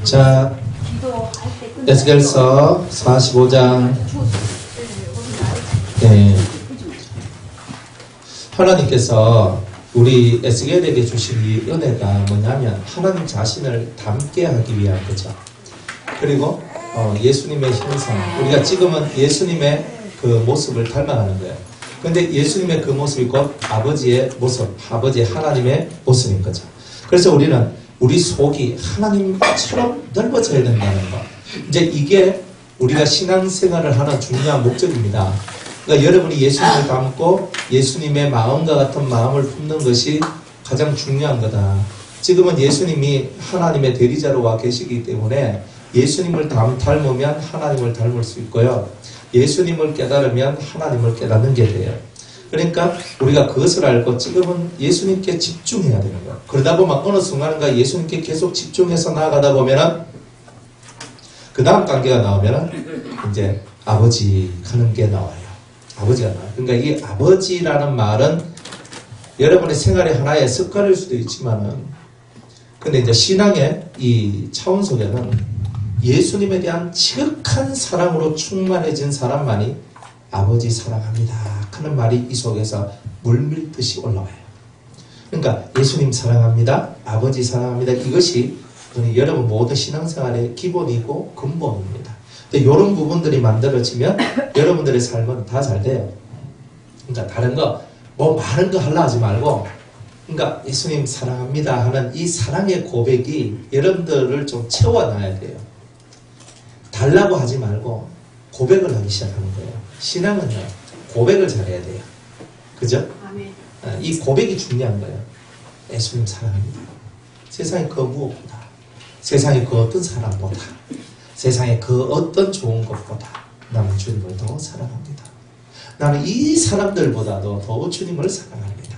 자, 에스겔서 45장. 네. 하나님께서 우리 에스겔에게 주신 이 은혜가 뭐냐면 하나님 자신을 닮게 하기 위한 거죠. 그리고 예수님의 형상, 우리가 지금은 예수님의 그 모습을 닮아가는 거예요. 근데 예수님의 그 모습이 곧 아버지의 모습, 아버지의 하나님의 모습인 거죠. 그래서 우리는 우리 속이 하나님처럼 넓어져야 된다는 거. 이제 이게 우리가 신앙생활을 하는 중요한 목적입니다. 그러니까 여러분이 예수님을 닮고 예수님의 마음과 같은 마음을 품는 것이 가장 중요한 거다. 지금은 예수님이 하나님의 대리자로 와 계시기 때문에 예수님을 닮으면 하나님을 닮을 수 있고요. 예수님을 깨달으면 하나님을 깨닫는 게 돼요. 그러니까 우리가 그것을 알고 지금은 예수님께 집중해야 되는 거예요. 그러다 보면 어느 순간인가 예수님께 계속 집중해서 나아가다 보면은 그 다음 단계가 나오면은 이제 아버지 하는 게 나와요. 아버지가 나와요. 그러니까 이 아버지라는 말은 여러분의 생활의 하나의 습관일 수도 있지만은 근데 이제 신앙의 이 차원 속에는 예수님에 대한 지극한 사랑으로 충만해진 사람만이 아버지 사랑합니다 하는 말이 이 속에서 물밀듯이 올라와요. 그러니까 예수님 사랑합니다, 아버지 사랑합니다, 이것이 여러분 모든 신앙생활의 기본이고 근본입니다. 근데 이런 부분들이 만들어지면 여러분들의 삶은 다 잘 돼요. 그러니까 다른 거 뭐 많은 거 하려 하지 말고 그러니까 예수님 사랑합니다 하는 이 사랑의 고백이 여러분들을 좀 채워놔야 돼요. 달라고 하지 말고 고백을 하기 시작하는 거예요. 신앙은요, 고백을 잘해야 돼요. 그죠? 아멘. 이 고백이 중요한 거예요. 예수님 사랑합니다. 세상에 그 무엇보다, 세상에 그 어떤 사람보다, 세상에 그 어떤 좋은 것보다 나는 주님을 더 사랑합니다. 나는 이 사람들보다도 더 주님을 사랑합니다.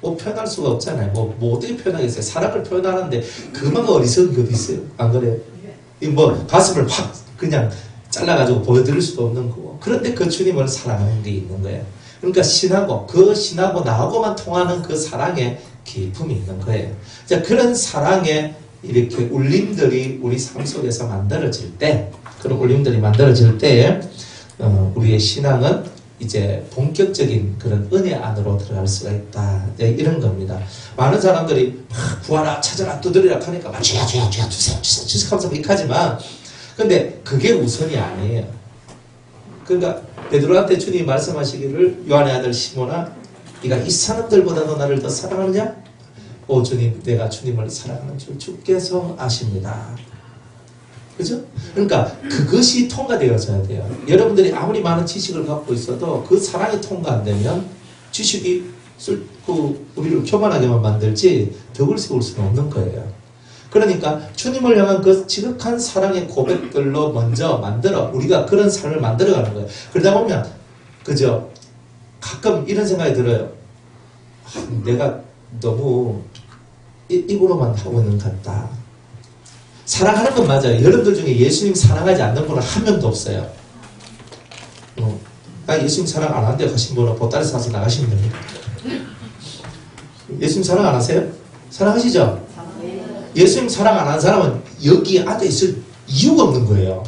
뭐 표현할 수가 없잖아요. 뭐 어떻게 표현하겠어요? 사랑을 표현하는데 그만 어리석은 게 어디 있어요? 안 그래요? 뭐 가슴을 확 그냥 잘라가지고 보여드릴 수도 없는 거고. 그런데 그 주님을 사랑하는 게 있는 거예요. 그러니까 신하고 나하고만 통하는 그 사랑의 기쁨이 있는 거예요. 자, 그런 사랑의 이렇게 울림들이 우리 삶 속에서 만들어질 때, 그런 울림들이 만들어질 때, 우리의 신앙은 이제 본격적인 그런 은혜 안으로 들어갈 수가 있다. 네, 이런 겁니다. 많은 사람들이 막 구하라, 찾아라, 두드리라 하니까 막 주야, 주세요 하면서 믹하지만 근데 그게 우선이 아니에요. 그러니까 베드로한테 주님이 말씀하시기를 요한의 아들 시몬아 네가 이 사람들보다도 나를 더 사랑하느냐? 오 주님, 내가 주님을 사랑하는 줄 주께서 아십니다. 그죠? 그러니까 그것이 통과되어져야 돼요. 여러분들이 아무리 많은 지식을 갖고 있어도 그 사랑이 통과 안 되면 지식이 우리를 교만하게만 만들지 덕을 세울 수는 없는 거예요. 그러니까 주님을 향한 그 지극한 사랑의 고백들로 먼저 우리가 그런 삶을 만들어가는 거예요. 그러다 보면 그죠? 가끔 이런 생각이 들어요. 내가 너무 입으로만 하고 있는 것 같다. 사랑하는 건 맞아요. 여러분들 중에 예수님 사랑하지 않는 분은 한 명도 없어요. 예수님 사랑 안 한다고 하신 분은 보따리 사서 나가시면 됩니다. 예수님 사랑 안 하세요? 사랑하시죠? 예수님 사랑 안 하는 사람은 여기 앉아 있을 이유가 없는 거예요.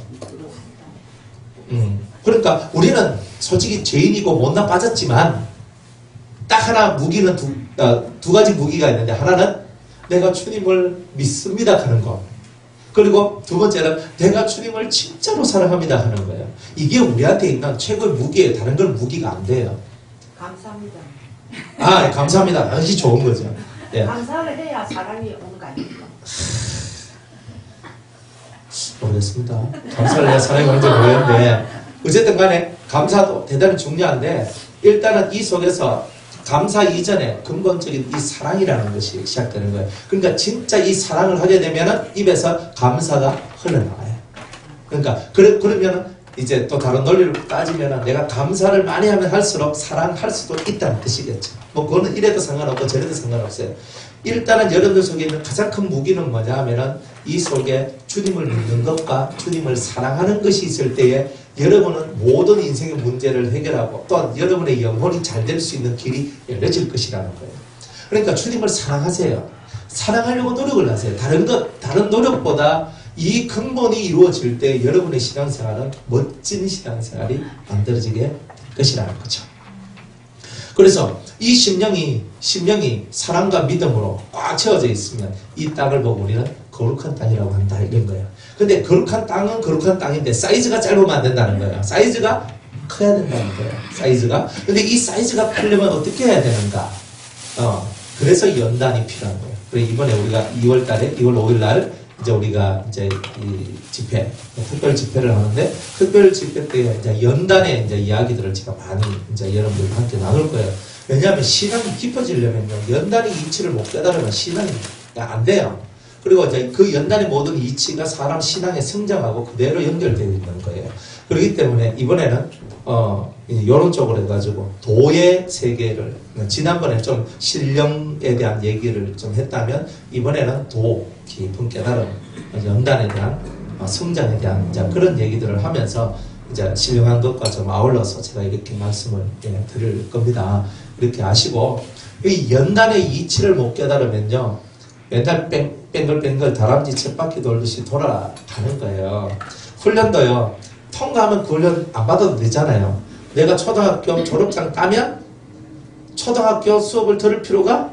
그러니까 우리는 솔직히 죄인이고 못나 빠졌지만 딱 하나 무기는 두 가지 무기가 있는데 하나는 내가 주님을 믿습니다 하는 거. 그리고 두 번째는 내가 주님을 진짜로 사랑합니다 하는 거예요. 이게 우리한테 있는 최고의 무기예요. 다른 건 무기가 안 돼요. 감사합니다. 감사합니다. 아주 좋은 거죠. 예. 감사를 해야 사랑이 오는 거 아닙니까? 모르겠습니다. 감사를 해야 사랑이 오는지 모르겠는데 어쨌든 간에 감사도 대단히 중요한데 일단은 이 속에서 감사 이전에 근본적인 이 사랑이라는 것이 시작되는 거예요. 그러니까 진짜 이 사랑을 하게 되면은 입에서 감사가 흘러나와요. 그러니까 그러면은 이제 또 다른 논리를 따지면은 내가 감사를 많이 하면 할수록 사랑할 수도 있다는 뜻이겠죠. 뭐 그거는 이래도 상관없고 저래도 상관없어요. 일단은 여러분들 속에 있는 가장 큰 무기는 뭐냐 하면은 이 속에 주님을 믿는 것과 주님을 사랑하는 것이 있을 때에 여러분은 모든 인생의 문제를 해결하고 또한 여러분의 영혼이 잘 될 수 있는 길이 열려질 것이라는 거예요. 그러니까 주님을 사랑하세요. 사랑하려고 노력을 하세요. 다른 노력보다 이 근본이 이루어질 때 여러분의 신앙생활은 멋진 신앙생활이 만들어지게 될 것이라는 거죠. 그래서 이 심령이 사랑과 믿음으로 꽉 채워져 있으면 이 땅을 보고 우리는 거룩한 땅이라고 한다 이런 거예요. 근데 거룩한 땅은 거룩한 땅인데 사이즈가 짧으면 안 된다는 거예요. 사이즈가 커야 된다는 거예요. 사이즈가. 근데 이 사이즈가 크려면 어떻게 해야 되는가? 그래서 연단이 필요한 거예요. 그래서 이번에 우리가 2월 5일 날 이제 우리가 이제 이 집회, 특별 집회를 하는데 특별 집회 때 이제 연단의 이제 이야기들을 제가 많이 이제 여러분들과 함께 나눌 거예요. 왜냐하면 신앙이 깊어지려면요, 연단의 이치를 못 깨달으면 신앙이 안 돼요. 그리고 이제 그 연단의 모든 이치가 사람 신앙의 성장하고 그대로 연결되어 있는 거예요. 그렇기 때문에 이번에는 이런 쪽으로 해가지고 도의 세계를, 지난번에 좀 신령에 대한 얘기를 좀 했다면 이번에는 도, 깊은 깨달음, 연단에 대한 성장에 대한 이제 그런 얘기들을 하면서 이제 신령한 것과 좀 아울러서 제가 이렇게 말씀을 드릴 겁니다. 이렇게 아시고, 이 연단의 이치를 못 깨달으면요, 맨날 뺑글뺑글 다람쥐 쳇바퀴 돌듯이 돌아가는 거예요. 훈련도요, 통과하면 그 훈련 안 받아도 되잖아요. 내가 초등학교 졸업장 따면 초등학교 수업을 들을 필요가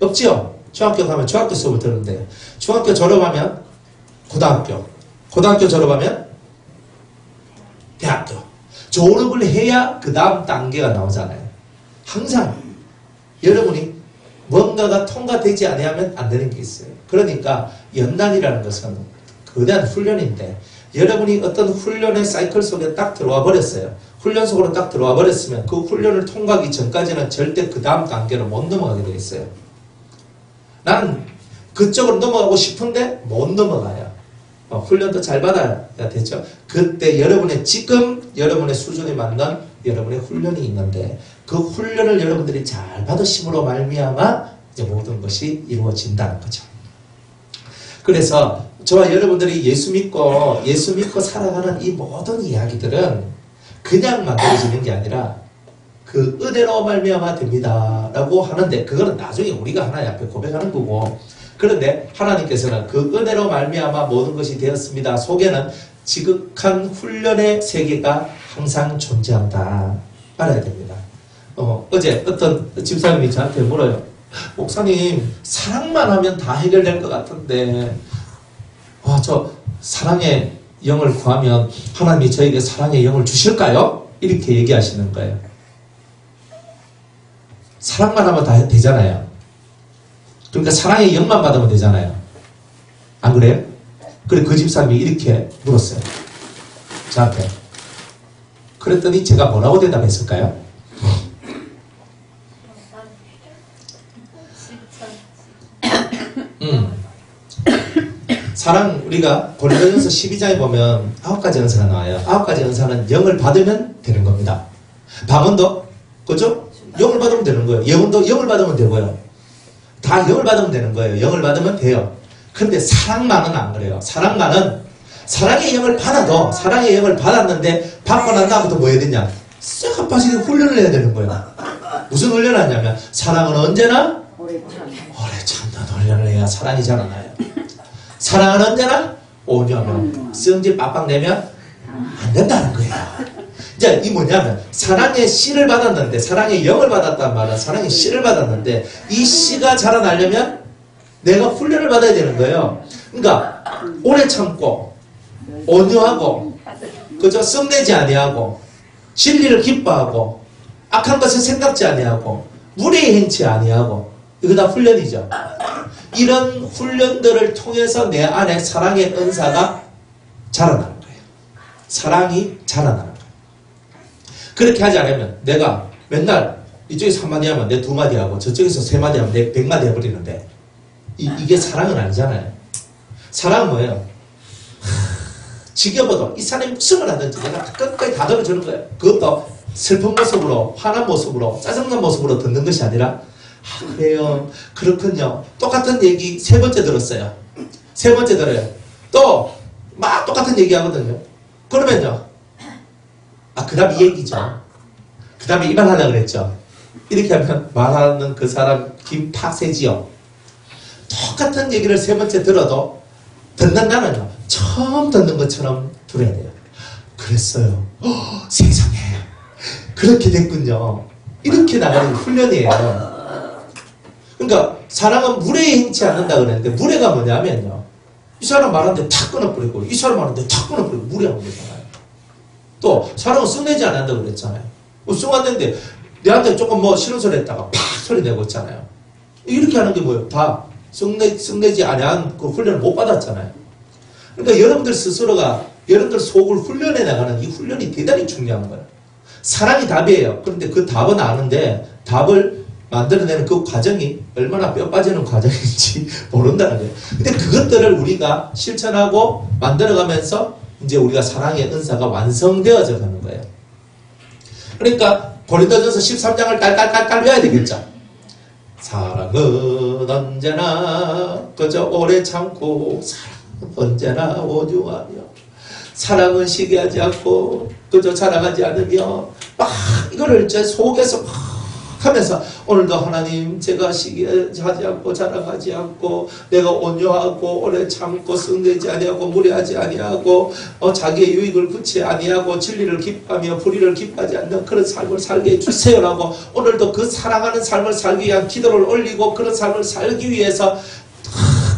없지요. 중학교 가면 중학교 수업을 들는데, 중학교 졸업하면 고등학교 졸업하면 대학교 졸업을 해야 그 다음 단계가 나오잖아요. 항상 여러분이 뭔가가 통과되지 않으면 안 되는 게 있어요. 그러니까 연단이라는 것은 거대한 훈련인데, 여러분이 어떤 훈련의 사이클 속에 딱 들어와 버렸어요. 훈련 속으로 딱 들어와 버렸으면 그 훈련을 통과하기 전까지는 절대 그 다음 단계로 못 넘어가게 되어 있어요. 나는 그쪽으로 넘어가고 싶은데 못 넘어가요. 훈련도 잘 받아야 되죠. 그때 지금 여러분의 수준에 맞는 여러분의 훈련이 있는데, 그 훈련을 여러분들이 잘 받으심으로 말미암아 이제 모든 것이 이루어진다는 거죠. 그래서 저와 여러분들이 예수 믿고 살아가는 이 모든 이야기들은 그냥 만들어지는 게 아니라 그 은혜로 말미암아 됩니다 라고 하는데, 그거는 나중에 우리가 하나님 앞에 고백하는 거고, 그런데 하나님께서는 그 은혜로 말미암아 모든 것이 되었습니다 속에는 지극한 훈련의 세계가 항상 존재한다 알아야 됩니다. 어제 어떤 집사님이 저한테 물어요. 목사님, 사랑만 하면 다 해결될 것 같은데 저 사랑의 영을 구하면 하나님이 저에게 사랑의 영을 주실까요? 이렇게 얘기하시는 거예요. 사랑만 하면 다 되잖아요. 그러니까 사랑의 영만 받으면 되잖아요. 안 그래요? 그래, 그 집사님이 이렇게 물었어요. 저한테. 그랬더니 제가 뭐라고 대답했을까요? 사랑, 우리가 고린도전서 12장에 보면 9가지 은사가 나와요. 9가지 은사는 영을 받으면 되는 겁니다. 방언도, 그죠? 영을 받으면 되는 거예요. 예언도 영을 받으면 되고요. 다 영을 받으면 되는 거예요. 영을 받으면 돼요. 근데 사랑만은 안 그래요. 사랑만은 사랑의 영을 받아도, 사랑의 영을 받았는데 받고 난 다음부터 뭐 해야 되냐? 싹 빠지게 훈련을 해야 되는 거예요. 무슨 훈련을 하냐면, 사랑은 언제나 오래 참는 훈련을 해야 사랑이 자라나요. 사랑은 언제나 오냐면 성질 빡빡 내면 안 된다는 거예요. 이제 이 뭐냐면, 사랑의 씨를 받았는데, 사랑의 영을 받았단 말은 사랑의 씨를 받았는데, 이 씨가 자라나려면 내가 훈련을 받아야 되는 거예요. 그러니까 오래 참고 온유하고, 그저 썩내지 아니하고, 진리를 기뻐하고, 악한 것을 생각지 아니하고, 무례히 행치 아니하고, 이거 다 훈련이죠. 이런 훈련들을 통해서 내 안에 사랑의 은사가 자라나는 거예요. 사랑이 자라나는 거예요. 그렇게 하지 않으면 내가 맨날 이쪽에서 한마디 하면 내 2마디 하고 저쪽에서 3마디 하면 내 100마디 해버리는데, 이게 사랑은 아니잖아요. 사랑은 뭐예요? 지겨워도 이 사람이 무슨 말 하든지 내가 끝까지 다 들어주는 거예요. 그것도 슬픈 모습으로, 화난 모습으로, 짜증난 모습으로 듣는 것이 아니라, 그래요, 그렇군요, 똑같은 얘기 3번째 들었어요. 3번째 들어요. 또 막 똑같은 얘기 하거든요. 그러면요, 그 다음 이 얘기죠. 그 다음에 이 말 하려고 그랬죠. 이렇게 하면 말하는 그 사람 김파세지요. 똑같은 얘기를 3번째 들어도 듣는 나는요, 처음 듣는 것처럼 들어야 돼요. 그랬어요. 세상에 그렇게 됐군요. 이렇게 나가는 훈련이에요. 그러니까 사랑은 무례에 행치 않는다 그랬는데, 무례가 뭐냐면요, 이 사람 말하는데 탁 끊어버리고 이 사람 말하는데 탁 끊어버리고 무례한 거잖아요. 또 사랑은 썩내지 않는다 그랬잖아요. 썩었는데 내한테 조금 뭐 싫은 소리 했다가 팍 소리 내고 있잖아요. 이렇게 하는 게 뭐예요? 다 썩내지 않은 그 훈련을 못 받았잖아요. 그러니까 여러분들 스스로가 여러분들 속을 훈련해 나가는 이 훈련이 대단히 중요한 거예요. 사랑이 답이에요. 그런데 그 답은 아는데 답을 만들어내는 그 과정이 얼마나 뼈 빠지는 과정인지 모른다는 거예요. 근데 그것들을 우리가 실천하고 만들어가면서 이제 우리가 사랑의 은사가 완성되어져 가는 거예요. 그러니까 고린도전서 13장을 깔깔깔깔 외워야 되겠죠. 사랑은 언제나 그저 오래 참고, 사랑은 언제나 온유하며, 사랑은 시기하지 않고 그저 자랑하지 않으며, 막 이거를 제 속에서 막 하면서 오늘도 하나님 제가 시기하지 않고 자랑하지 않고 내가 온유하고 오래 참고 썩내지 아니하고 무례하지 아니하고 자기의 유익을 구치 아니하고 진리를 기뻐하며 불의를 기뻐하지 않는 그런 삶을 살게 해주세요라고 오늘도 그 사랑하는 삶을 살기 위한 기도를 올리고 그런 삶을 살기 위해서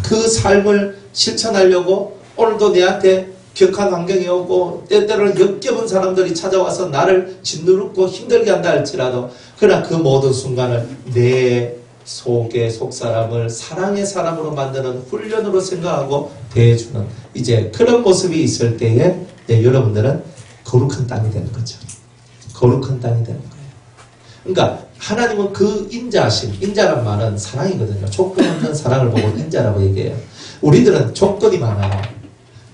그 삶을 실천하려고 오늘도 내한테 격한 환경이 오고 때때로는 역겨운 사람들이 찾아와서 나를 짓누르고 힘들게 한다 할지라도, 그러나 그 모든 순간을 내 속의 속사람을 사랑의 사람으로 만드는 훈련으로 생각하고 대해주는 이제 그런 모습이 있을 때에 여러분들은 거룩한 땅이 되는 거죠. 거룩한 땅이 되는 거예요. 그러니까 하나님은 그 인자심, 인자란 말은 사랑이거든요. 조건 없는 사랑을 보고 인자라고 얘기해요. 우리들은 조건이 많아요.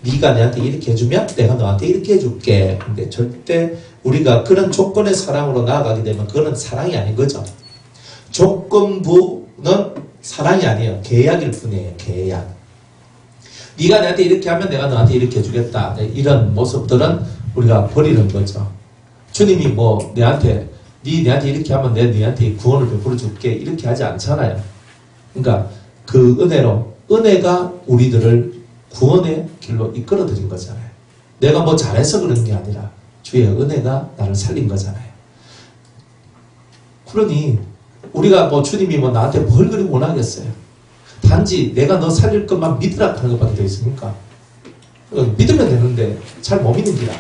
네가 내한테 이렇게 해주면 내가 너한테 이렇게 해줄게. 근데 절대 우리가 그런 조건의 사랑으로 나아가게 되면 그거는 사랑이 아닌 거죠. 조건부는 사랑이 아니에요. 계약일 뿐이에요. 계약. 네가 내한테 이렇게 하면 내가 너한테 이렇게 해주겠다. 이런 모습들은 우리가 버리는 거죠. 주님이 뭐 내한테 이렇게 하면 내가 너한테 구원을 베풀어 줄게 이렇게 하지 않잖아요. 그러니까 그 은혜가 우리들을 구원의 길로 이끌어들인 거잖아요. 내가 뭐 잘해서 그런 게 아니라 주의 은혜가 나를 살린 거잖아요. 그러니 우리가 뭐 주님이 뭐 나한테 뭘 그리 원하겠어요. 단지 내가 너 살릴 것만 믿으라 하는 것밖에 더 있습니까? 믿으면 되는데 잘 못 믿는 기라.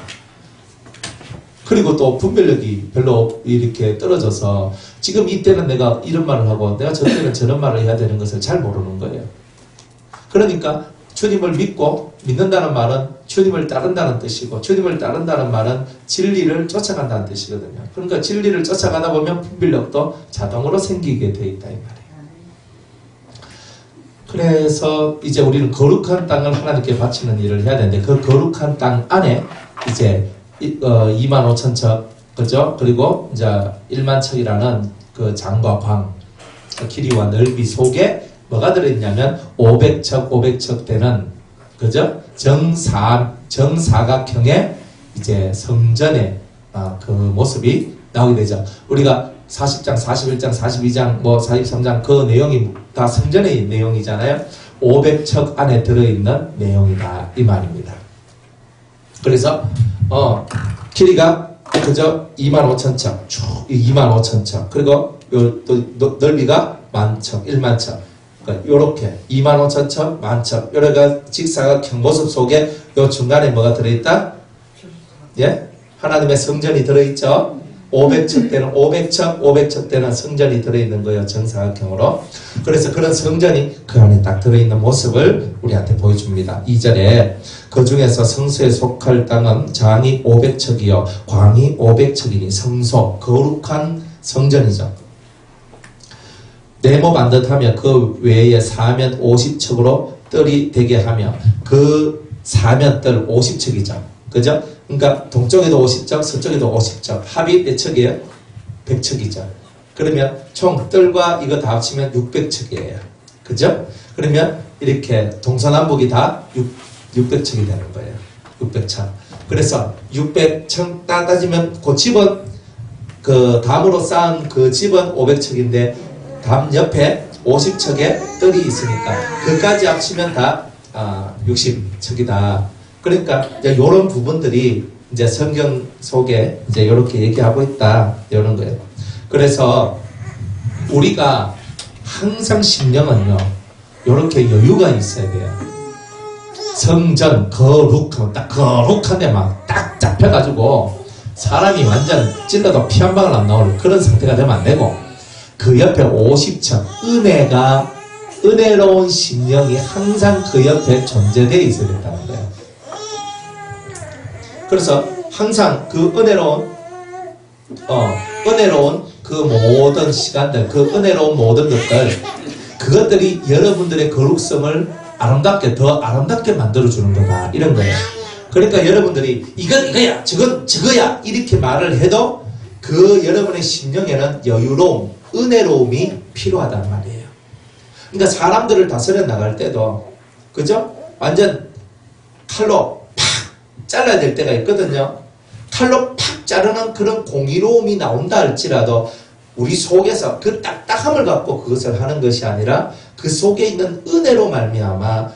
그리고 또 분별력이 별로 이렇게 떨어져서 지금 이때는 내가 이런 말을 하고 내가 저때는 저런 말을 해야 되는 것을 잘 모르는 거예요. 그러니까 주님을 믿고, 믿는다는 말은 주님을 따른다는 뜻이고, 주님을 따른다는 말은 진리를 쫓아간다는 뜻이거든요. 그러니까 진리를 쫓아가다 보면 분별력도 자동으로 생기게 돼 있다 이 말이에요. 그래서 이제 우리는 거룩한 땅을 하나님께 바치는 일을 해야 되는데, 그 거룩한 땅 안에 이제 25,000척, 그죠? 그리고 이제 1만 척이라는 그 장과 광, 길이와 넓이 속에 뭐가 들어있냐면 500척 되는, 그죠? 정사각형의 이제 성전의 그 모습이 나오게 되죠. 우리가 40장, 41장, 42장, 뭐 43장 그 내용이 다 성전의 내용이잖아요. 500척 안에 들어있는 내용이다 이 말입니다. 그래서 길이가 그저 25,000척, 쭉 25,000척, 그리고 또 넓이가 10,000척, 10,000척. 그러니까 요렇게 25,000척, 10,000척 여러가 직사각형 모습 속에 요 중간에 뭐가 들어있다? 예? 하나님의 성전이 들어있죠. 500척 되는 성전이 들어있는 거예요. 정사각형으로. 그래서 그런 성전이 그 안에 딱 들어있는 모습을 우리한테 보여줍니다. 2절에 그 중에서 성소에 속할 땅은 장이 500척이요 광이 500척이니 성소, 거룩한 성전이죠. 네모 반듯하며 그 외에 사면 50척으로 뜰이 되게 하며 그 사면뜰 50척이죠. 그죠? 그러니까 동쪽에도 50척, 서쪽에도 50척. 합이 몇 척이에요? 100척이죠. 그러면 총 뜰과 이거 다 합치면 600척이에요. 그죠? 그러면 이렇게 동서남북이 다 600척이 되는 거예요. 600척. 그래서 600척 따지면 그 집은 그 담으로 쌓은 그 집은 500척인데 담 옆에 50척의 뜰이 있으니까 그까지 합치면 다 60척이다. 그러니까 이제 이런 부분들이 이제 성경 속에 이제 이렇게 얘기하고 있다. 이런 거예요. 그래서 우리가 항상 심령은요, 이렇게 여유가 있어야 돼요. 성전, 거룩하면 딱 거룩한 데만 딱 잡혀가지고 사람이 완전 찔러도 피 한 방울 안 나올 그런 상태가 되면 안 되고, 그 옆에 50척 은혜로운 심령이 항상 그 옆에 존재되어 있어야 된다는 거예요. 그래서 항상 그 은혜로운 그 모든 시간들, 그 은혜로운 모든 그것들이 여러분들의 거룩성을 더 아름답게 만들어주는 거다. 이런 거예요. 그러니까 여러분들이 이거야, 저거야 이렇게 말을 해도 그 여러분의 심령에는 여유로움, 은혜로움이 필요하단 말이에요. 그러니까 사람들을 다스려 나갈 때도, 그죠? 완전 칼로 팍 잘라야 될 때가 있거든요. 칼로 팍 자르는 그런 공의로움이 나온다 할지라도 우리 속에서 그 딱딱함을 갖고 그것을 하는 것이 아니라 그 속에 있는 은혜로 말미암아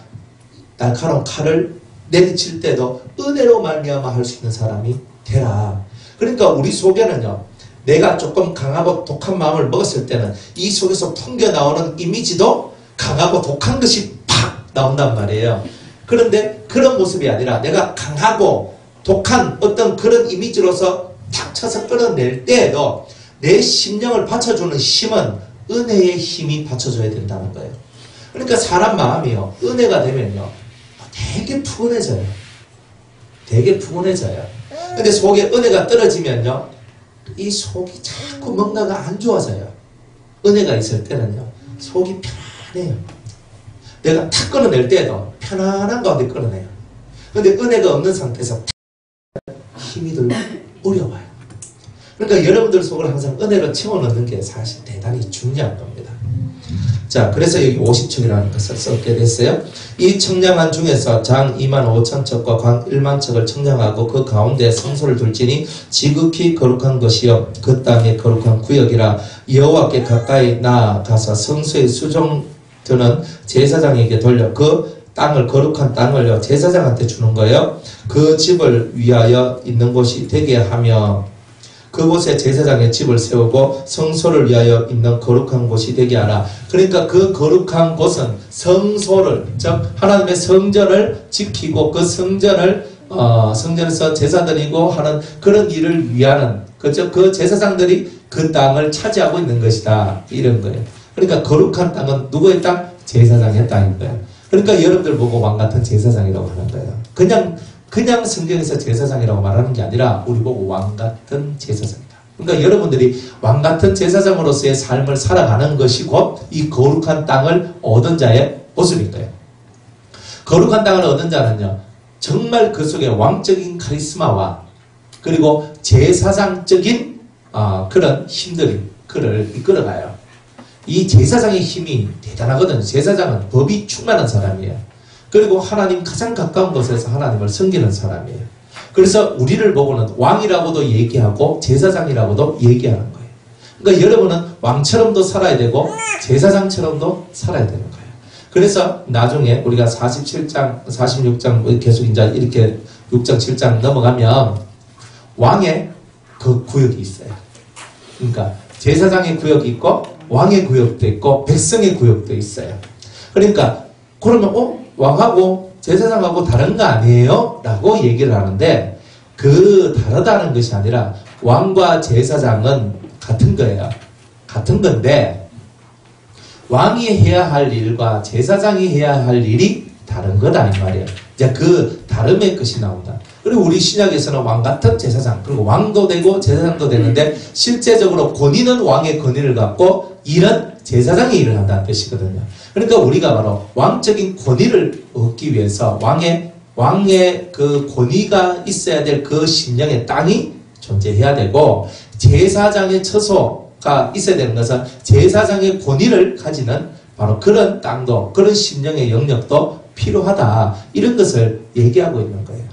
날카로운 칼을 내리칠 때도 은혜로 말미암아 할 수 있는 사람이 되라. 그러니까 우리 속에는요, 내가 조금 강하고 독한 마음을 먹었을 때는 이 속에서 풍겨 나오는 이미지도 강하고 독한 것이 팍 나온단 말이에요. 그런데 그런 모습이 아니라 내가 강하고 독한 어떤 그런 이미지로서 탁 쳐서 끌어낼 때에도 내 심령을 받쳐주는 힘은 은혜의 힘이 받쳐줘야 된다는 거예요. 그러니까 사람 마음이요, 은혜가 되면요 되게 푸근해져요. 되게 푸근해져요. 근데 속에 은혜가 떨어지면요, 이 속이 자꾸 뭔가가 안 좋아져요. 은혜가 있을 때는요, 속이 편해요. 내가 탁 끊어낼 때도 편안한 가운데 끊어내요. 근데 은혜가 없는 상태에서 힘이 들고 어려워요. 그러니까 여러분들 속을 항상 은혜로 채워넣는 게 사실 대단히 중요한 겁니다. 자, 그래서 여기 50척이라는 것을 썼게 됐어요. 이 청량한 중에서 장 25,000척과 광 10,000척을 청량하고 그 가운데 성소를 둘지니 지극히 거룩한 것이요 그 땅의 거룩한 구역이라. 여호와께 가까이 나아가서 성소의 수종드는 제사장에게 돌려 그 땅을, 거룩한 땅을요 제사장한테 주는 거예요. 그 집을 위하여 있는 곳이 되게 하며 그곳에 제사장의 집을 세우고 성소를 위하여 있는 거룩한 곳이 되게 하라. 그러니까 그 거룩한 곳은 성소를, 즉 하나님의 성전을 지키고 그 성전에서 제사 드리고 하는 그런 일을 위하는, 그죠? 그 제사장들이 그 땅을 차지하고 있는 것이다. 이런 거예요. 그러니까 거룩한 땅은 누구의 땅? 제사장의 땅인 거예요. 그러니까 여러분들 보고 왕같은 제사장이라고 하는 거예요. 그냥 성경에서 제사장이라고 말하는 게 아니라 우리 보고 왕같은 제사장이다. 그러니까 여러분들이 왕같은 제사장으로서의 삶을 살아가는 것이 곧 이 거룩한 땅을 얻은 자의 모습인 거예요. 거룩한 땅을 얻은 자는요, 정말 그 속에 왕적인 카리스마와 그리고 제사장적인 그런 힘들이 그를 이끌어가요. 이 제사장의 힘이 대단하거든요. 제사장은 법이 충만한 사람이에요. 그리고 하나님 가장 가까운 곳에서 하나님을 섬기는 사람이에요. 그래서 우리를 보고는 왕이라고도 얘기하고 제사장이라고도 얘기하는 거예요. 그러니까 여러분은 왕처럼도 살아야 되고 제사장처럼도 살아야 되는 거예요. 그래서 나중에 우리가 47장, 46장 계속 이제 이렇게 6장, 7장 넘어가면 왕의 그 구역이 있어요. 그러니까 제사장의 구역이 있고 왕의 구역도 있고 백성의 구역도 있어요. 그러니까 그러면 왕하고 제사장하고 다른 거 아니에요? 라고 얘기를 하는데 그 다르다는 것이 아니라 왕과 제사장은 같은 거예요. 같은 건데 왕이 해야 할 일과 제사장이 해야 할 일이 다른 거다 이 말이에요. 이제 그 다름의 것이 나온다. 그리고 우리 신약에서는 왕 같은 제사장, 그리고 왕도 되고 제사장도 되는데 실제적으로 권위는 왕의 권위를 갖고 일은 제사장이 일을 한다는 뜻이거든요. 그러니까 우리가 바로 왕적인 권위를 얻기 위해서 왕의 그 권위가 있어야 될 그 심령의 땅이 존재해야 되고, 제사장의 처소가 있어야 되는 것은 제사장의 권위를 가지는 바로 그런 땅도, 그런 심령의 영역도 필요하다. 이런 것을 얘기하고 있는 거예요.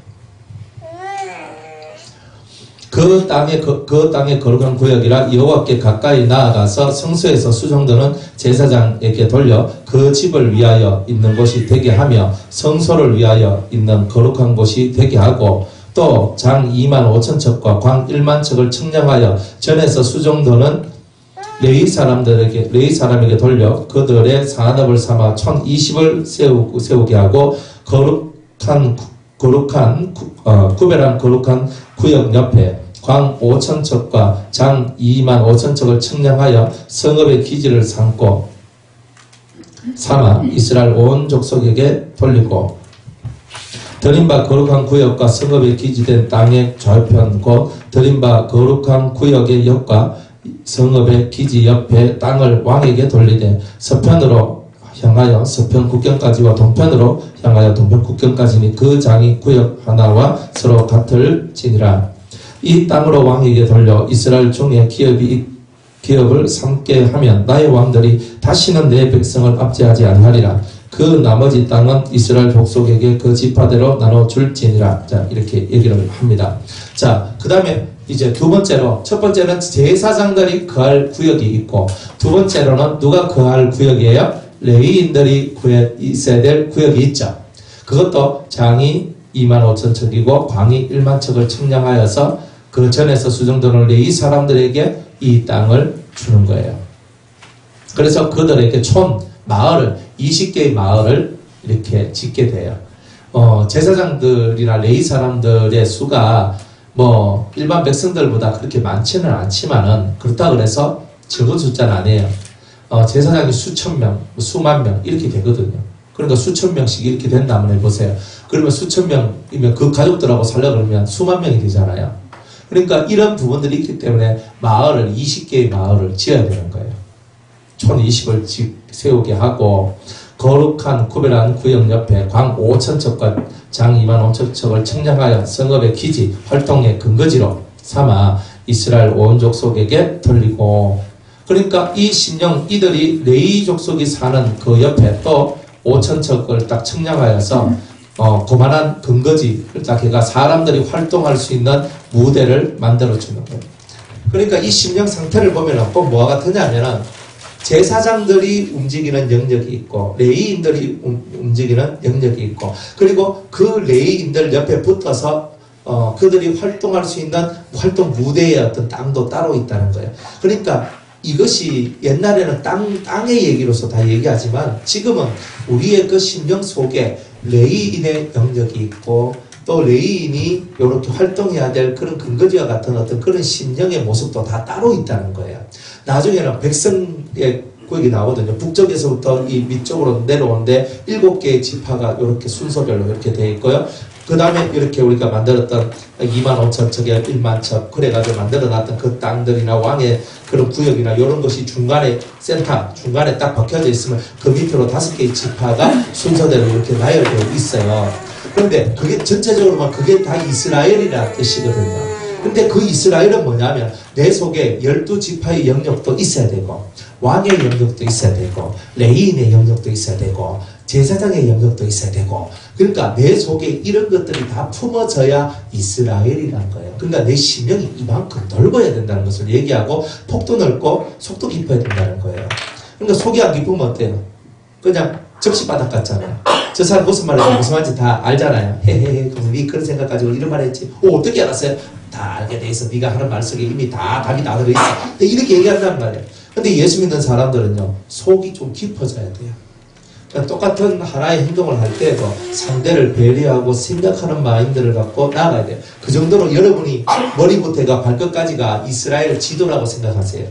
그 땅의 거룩한 구역이라 여호와께 가까이 나아가서 성소에서 수종드는 제사장에게 돌려 그 집을 위하여 있는 곳이 되게 하며 성소를 위하여 있는 거룩한 곳이 되게 하고 또 장 25,000척과 광 1만척을 측량하여 전에서 수종드는 레위 사람에게 돌려 그들의 산업을 삼아 1,020을 세우게 하고 구별한 거룩한 구역 옆에 광 5,000척과 장 25,000척을 측량하여 성읍의 기지를 삼아 이스라엘 온 족속에게 돌리고 드림바 거룩한 구역과 성읍의 기지된 땅의 좌편 곧 드림바 거룩한 구역의 옆과 성읍의 기지 옆에 땅을 왕에게 돌리되 서편으로 향하여 서편 국경까지와 동편으로 향하여 동편 국경까지니 그 장이 구역 하나와 서로 같을지니라. 이 땅으로 왕에게 돌려 이스라엘 중에 기업을 삼게 하면 나의 왕들이 다시는 내 백성을 압제하지 아니하리라. 그 나머지 땅은 이스라엘 족속에게 그 지파대로 나눠줄지니라. 자, 이렇게 얘기를 합니다. 자, 그 다음에 이제 두 번째로, 첫 번째는 제사장들이 거할 구역이 있고, 두 번째로는 누가 거할 구역이에요? 레위인들이 있어야 될 구역이 있죠. 그것도 장이 25,000척이고 광이 1만척을 측량하여서 그 전에서 수정되는 레위 사람들에게 이 땅을 주는 거예요. 그래서 그들에게 마을을 20개의 마을을 이렇게 짓게 돼요. 제사장들이나 레위 사람들의 수가 뭐 일반 백성들보다 그렇게 많지는 않지만은 그렇다고 해서 적은 숫자는 아니에요. 제사장이 수천 명, 수만 명 이렇게 되거든요. 그러니까 수천 명씩 이렇게 된다면 해보세요. 그러면 수천 명이면 그 가족들하고 살려고 그러면 수만 명이 되잖아요. 그러니까 이런 부분들이 있기 때문에 20개의 마을을 지어야 되는 거예요. 1,020을 세우게 하고 거룩한 구별한 구역 옆에 광 5,000척과 장 25,000척을 측량하여 성읍의 기지, 활동의 근거지로 삼아 이스라엘 온 족속에게 돌리고 그러니까 이 신령 이들이 레위 족속이 사는 그 옆에 또 5,000척을 딱 측량하여서 그만한 근거지를 딱 해가 사람들이 활동할 수 있는 무대를 만들어주는 거예요. 그러니까 이 심령 상태를 보면 꼭 뭐가 같으냐면은 제사장들이 움직이는 영역이 있고 레위인들이 움직이는 영역이 있고 그리고 그 레위인들 옆에 붙어서 그들이 활동할 수 있는 활동 무대의 어떤 땅도 따로 있다는 거예요. 그러니까 이것이 옛날에는 땅의 얘기로서 다 얘기하지만 지금은 우리의 그 심령 속에 레위인의 영역이 있고 또 레위인이 이렇게 활동해야 될 그런 근거지와 같은 어떤 그런 심령의 모습도 다 따로 있다는 거예요. 나중에는 백성의 구역이 나오거든요. 북쪽에서부터 이 밑쪽으로 내려오는데 7개의 지파가 이렇게 순서별로 이렇게 되어 있고요. 그 다음에 이렇게 우리가 만들었던 25,000척에 1만척 그래가지고 만들어놨던 그 땅들이나 왕의 그런 구역이나 이런 것이 중간에 중간에 딱 박혀져 있으면 그 밑으로 5개의 지파가 순서대로 이렇게 나열되어 있어요. 그런데 그게 전체적으로 보면 그게 다 이스라엘이라는 뜻이거든요. 근데 그 이스라엘은 뭐냐면 내 속에 12지파의 영역도 있어야 되고 왕의 영역도 있어야 되고 레위인의 영역도 있어야 되고 제사장의 영역도 있어야 되고 그러니까 내 속에 이런 것들이 다 품어져야 이스라엘이라는 거예요. 그러니까 내 심령이 이만큼 넓어야 된다는 것을 얘기하고 폭도 넓고 속도 깊어야 된다는 거예요. 그러니까 속이 안 깊으면 어때요? 그냥 접시바닥 같잖아요. 저 사람 무슨 말인지 다 알잖아요. 헤헤헤 그럼 네 그런 생각 가지고 이런 말 했지. 어떻게 알았어요? 다 알게 돼 있어. 네가 하는 말 속에 이미 다 답이 다 들어있어. 근데 이렇게 얘기한단 말이에요. 근데 예수 믿는 사람들은요 속이 좀 깊어져야 돼요. 그러니까 똑같은 하나의 행동을 할 때도 상대를 배려하고 생각하는 마인드를 갖고 나아가야 돼요. 그 정도로 여러분이 머리부터 해가 발끝까지가 이스라엘 지도라고 생각하세요.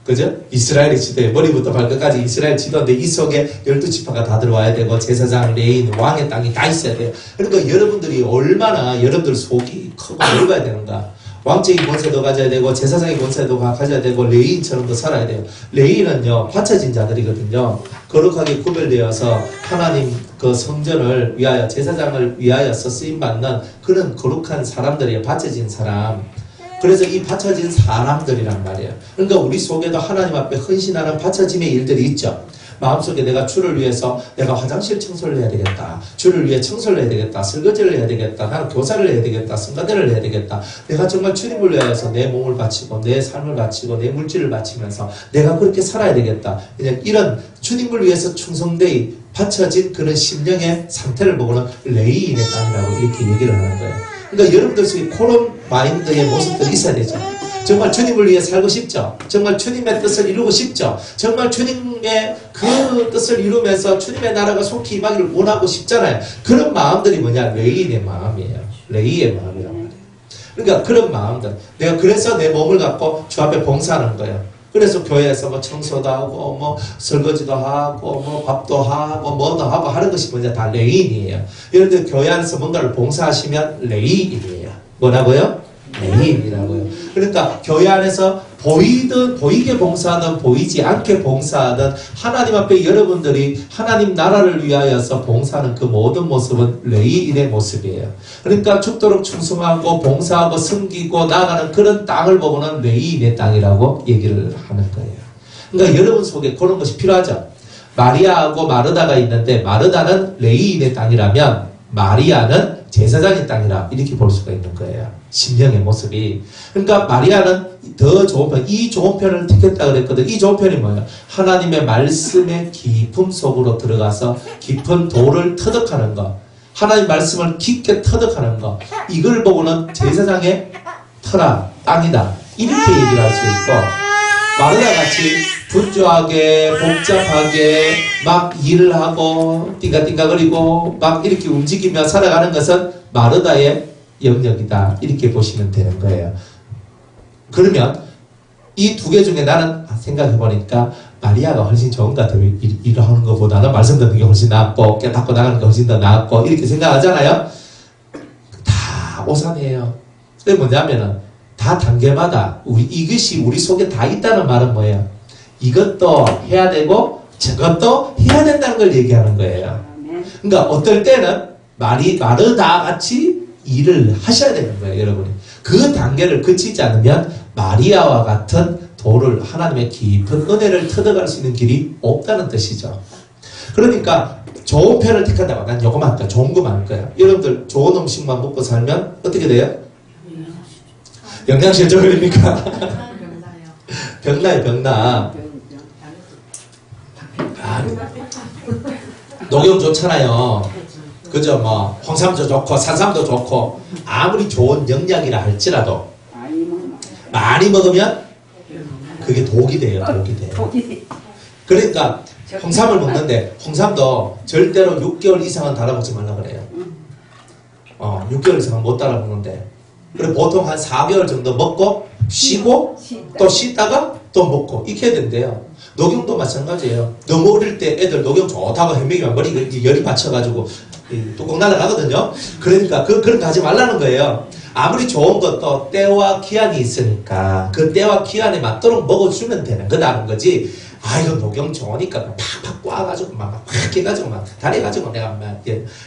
그죠? 이스라엘의 지도에 머리부터 발끝까지 이스라엘 지도인데 이 속에 12지파가 다 들어와야 되고 제사장, 레위인, 왕의 땅이 다 있어야 돼요. 그러니까 여러분들이 얼마나 여러분들 속이 크고 넓어야 되는가. 왕적인 권세도 가져야 되고 제사장의 권세도 가져야 되고 레위인처럼도 살아야 돼요. 레위인은요 바쳐진 자들이거든요. 거룩하게 구별되어서 하나님 그 성전을 위하여 제사장을 위하여서 쓰임받는 그런 거룩한 사람들이에요. 바쳐진 사람. 그래서 이 바쳐진 사람들이란 말이에요. 그러니까 우리 속에도 하나님 앞에 헌신하는 바쳐짐의 일들이 있죠. 마음속에 내가 주를 위해서 내가 화장실 청소를 해야 되겠다. 주를 위해 청소를 해야 되겠다. 설거지를 해야 되겠다. 나는 교사를 해야 되겠다. 성가대를 해야 되겠다. 내가 정말 주님을 위해서 내 몸을 바치고 내 삶을 바치고 내 물질을 바치면서 내가 그렇게 살아야 되겠다. 그냥 이런 주님을 위해서 충성되이 바쳐진 그런 심령의 상태를 보고는 레이인의 땅이라고 이렇게 얘기를 하는 거예요. 그러니까 여러분들 속에 그런 마인드의 모습들이 있어야 되죠. 정말 주님을 위해 살고 싶죠. 정말 주님의 뜻을 이루고 싶죠. 정말 주님의 그 뜻을 이루면서 주님의 나라가 속히 임하기를 원하고 싶잖아요. 그런 마음들이 뭐냐? 레이인의 마음이에요. 레이의 마음이란 말이에요. 그러니까 그런 마음들. 내가 그래서 내 몸을 갖고 주 앞에 봉사하는 거예요. 그래서 교회에서 뭐 청소도 하고 뭐 설거지도 하고 뭐 밥도 하고 뭐도 하고 하는 것이 뭐냐? 다 레인이에요. 여러분들 교회 안에서 뭔가를 봉사하시면 레인이에요. 뭐라고요? 레인이라고요. 그러니까 교회 안에서 보이게 봉사하든 보이지 않게 봉사하든 하나님 앞에 여러분들이 하나님 나라를 위하여서 봉사하는 그 모든 모습은 레이인의 모습이에요. 그러니까 죽도록 충성하고 봉사하고 섬기고 나아가는 그런 땅을 보고는 레이인의 땅이라고 얘기를 하는 거예요. 그러니까 여러분 속에 그런 것이 필요하죠. 마리아하고 마르다가 있는데 마르다는 레이인의 땅이라면 마리아는 제사장의 땅이라 이렇게 볼 수가 있는 거예요. 심령의 모습이. 그러니까 마리아는 더 좋은 편, 이 좋은 편을 택했다 그랬거든. 이 좋은 편이 뭐예요? 하나님의 말씀의 깊음 속으로 들어가서 깊은 돌을 터득하는 것. 하나님 말씀을 깊게 터득하는 것. 이걸 보고는 제사장의 터라, 땅이다. 이렇게 얘기를 할 수 있고, 마르다 같이 분주하게 복잡하게 막 일을 하고 띵가띵가거리고 막 이렇게 움직이며 살아가는 것은 마르다의 영역이다. 이렇게 보시면 되는 거예요. 그러면 이 두 개 중에 나는 생각해보니까 마리아가 훨씬 좋은 것 같아요. 일을 하는 것보다는 말씀 듣는 게 훨씬 낫고 깨닫고 나가는 게 훨씬 더 낫고 이렇게 생각하잖아요. 다 오산이에요. 그게 뭐냐면은 다 단계마다 이것이 우리 속에 다 있다는 말은 뭐예요? 이것도 해야 되고 저것도 해야 된다는 걸 얘기하는 거예요. 그러니까 어떨 때는 마르다 같이 일을 하셔야 되는 거예요, 여러분이. 그 단계를 거치지 않으면 마리아와 같은 도를 하나님의 깊은 은혜를 터득할 수 있는 길이 없다는 뜻이죠. 그러니까 좋은 편을 택한다고. 난 요거만 할 거야. 좋은 거만 할 거야. 여러분들 좋은 음식만 먹고 살면 어떻게 돼요? 영양실조 걸립니까? 병나요, 병나. 녹용 좋잖아요. 그죠? 뭐 홍삼도 좋고 산삼도 좋고 아무리 좋은 영양이라 할지라도 많이 먹으면 그게 독이 돼요. 독이 돼요. 그러니까 홍삼을 먹는데 홍삼도 절대로 6개월 이상은 달아먹지 말라 그래요. 6개월 이상은 못 달아먹는데 그리고 보통 한 4개월 정도 먹고 쉬고 또 쉬다가 또 먹고 이렇게 해야 된대요. 녹용도 마찬가지예요. 너무 어릴 때 애들 녹용 좋다고 현명이면 머리 열이 받쳐가지고 뚜껑 날아가거든요. 그러니까 그런 거 하지 말라는 거예요. 아무리 좋은 것도 때와 기한이 있으니까 그 때와 기한에 맞도록 먹어주면 되는 거다는 거지. 아 이거 녹용 좋으니까 팍팍 꽈가지고 막 해가지고 막 다려가지고 내가 막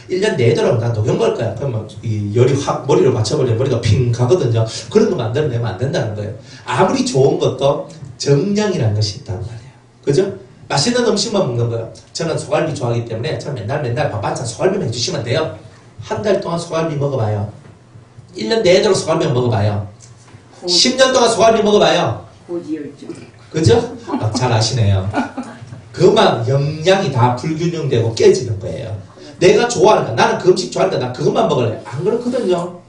1년 내도록 난 녹용 먹을 거야. 그러면 이 열이 확 머리를 맞춰버리면 머리가 핑 가거든요. 그런 거 만들어내면 안 된다는 거예요. 아무리 좋은 것도 정량이라는 것이 있단 말이에요. 그죠? 맛있는 음식만 먹는 거예요. 저는 소갈비 좋아하기 때문에 저는 맨날 밥 반찬 소갈비만 해주시면 돼요. 한 달 동안 소갈비 먹어봐요. 1년 내도록 소갈비 먹어봐요. 10년 동안 소갈비 먹어봐요. 그죠? 잘 아시네요. 그만 영양이 다 불균형되고 깨지는 거예요. 내가 좋아하니까 나는 그 음식 좋아하니까 난 그것만 먹을래. 안 그렇거든요.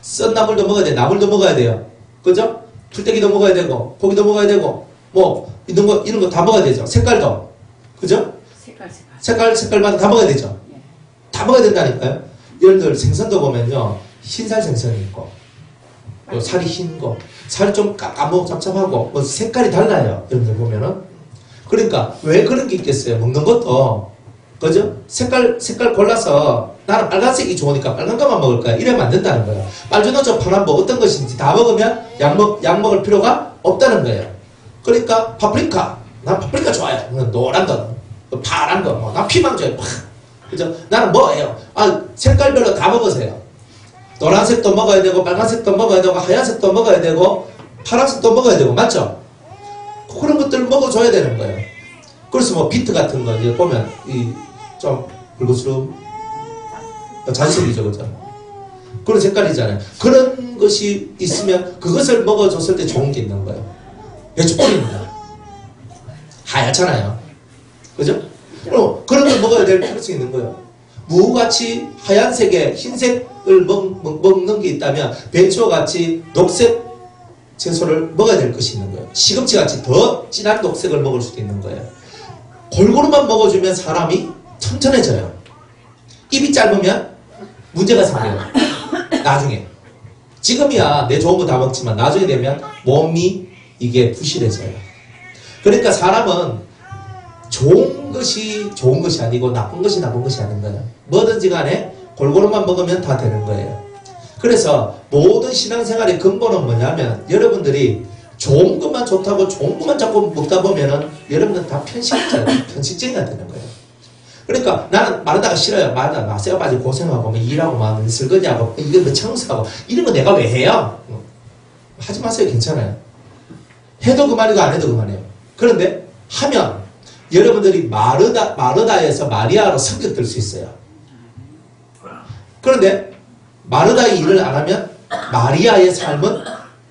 썬 나물도 먹어야 돼. 나물도 먹어야 돼요. 그죠? 풀떼기도 먹어야 되고 고기도 먹어야 되고 뭐 이런 거 다 먹어야 되죠. 색깔도. 그죠? 색깔마다 다 먹어야 되죠. 다 먹어야 된다니까요. 여러분들 생선도 보면요. 흰살 생선이 있고 또 살이 흰 거, 살이 좀 까먹고 잡잡하고 뭐 색깔이 달라요. 여러분들 보면은. 그러니까 왜 그런 게 있겠어요. 먹는 것도 그죠? 색깔 골라서 나는 빨간색이 좋으니까 빨간 것만 먹을 거야. 이러면 안 된다는 거예요. 빨주노초 파란 뭐 어떤 것인지 다 먹으면 약 먹을 필요가 없다는 거예요. 그러니까 파프리카, 난 파프리카 좋아요. 노란 거, 파란 거, 난 피망 좋아요. 그죠? 나는 뭐예요? 색깔별로 다 먹으세요. 노란색도 먹어야 되고 빨간색도 먹어야 되고 하얀색도 먹어야 되고 파란색도 먹어야 되고 맞죠? 그런 것들을 먹어줘야 되는 거예요. 그래서 뭐 비트 같은 거 이제 보면 좀 붉은스러운 잔색이죠, 그죠? 그런 색깔이잖아요. 그런 것이 있으면 그것을 먹어줬을 때 좋은 게 있는 거예요. 배추뿌리입니다. 하얗잖아요. 그죠? 그런 걸 먹어야 될 필요성이 있는 거예요. 무같이 하얀색에 흰색을 먹는 게 있다면 배추와 같이 녹색 채소를 먹어야 될 것이 있는 거예요. 시금치 같이 더 진한 녹색을 먹을 수도 있는 거예요. 골고루만 먹어주면 사람이 튼튼해져요. 입이 짧으면 문제가 생겨요. 나중에. 지금이야 내 좋은 거 다 먹지만 나중에 되면 몸이 이게 부실해져요. 그러니까 사람은 좋은 것이 아니고 나쁜 것이 아닌 거예요. 뭐든지 간에 골고루만 먹으면 다 되는 거예요. 그래서 모든 신앙생활의 근본은 뭐냐면 여러분들이 좋은 것만 좋다고 좋은 것만 자꾸 먹다 보면은 여러분들 다 편식쟁이가 되는 거예요. 그러니까 나는 마르다가 싫어요. 마르다가 쇠가 빠지고 고생하고 뭐 일하고 막 설거지하고 이거 뭐 청소하고 이런 거 내가 왜 해요? 하지 마세요. 괜찮아요. 해도 그만이고 안 해도 그만이에요. 그런데 하면 여러분들이 마르다에서 마리아로 성격될 수 있어요. 그런데 마르다의 일을 안 하면 마리아의 삶은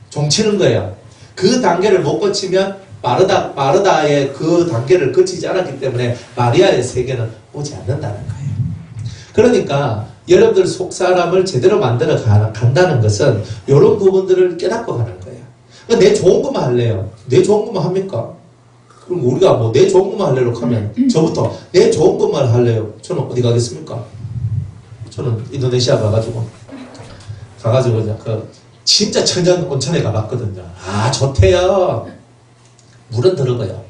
종치는 거예요. 그 단계를 못 거치면 마르다의 그 단계를 거치지 않았기 때문에 마리아의 세계는 오지 않는다는 거예요. 그러니까 여러분들 속사람을 제대로 만들어 간다는 것은 이런 부분들을 깨닫고 가는 거예요. 그러니까 내 좋은 것만 할래요. 내 좋은 것만 합니까? 그럼 우리가 뭐 내 좋은 것만 하려고 하면 저부터 내 좋은 것만 할래요. 저는 어디 가겠습니까? 저는 인도네시아 가가지고 진짜 천연 온천에 가봤거든요. 아 좋대요. 물은 더러워요.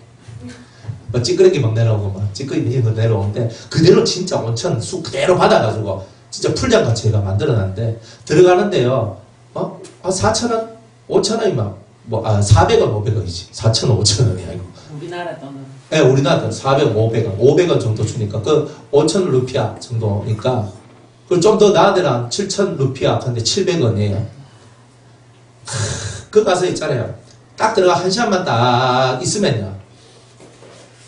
뭐 찌끄레기 막 내려오고 막 찌끄레기 막 내려오는데 그대로 진짜 온천 수 그대로 받아가지고 진짜 풀장같이 얘가 만들어놨는데 들어가는데요. 4,000원? 5,000원이 막 400원, 500원이지. 4,000원, 5,000원이 아니고. 우리나라 돈은? 네, 우리나라 돈 400원, 500원. 500원 정도 주니까 그 5,000 루피아 정도니까 그 좀 더 나은 데는 7,000 루피아 근데 700원이에요. 그 가서 있잖아요. 딱 들어가 1시간만 딱 있으면요.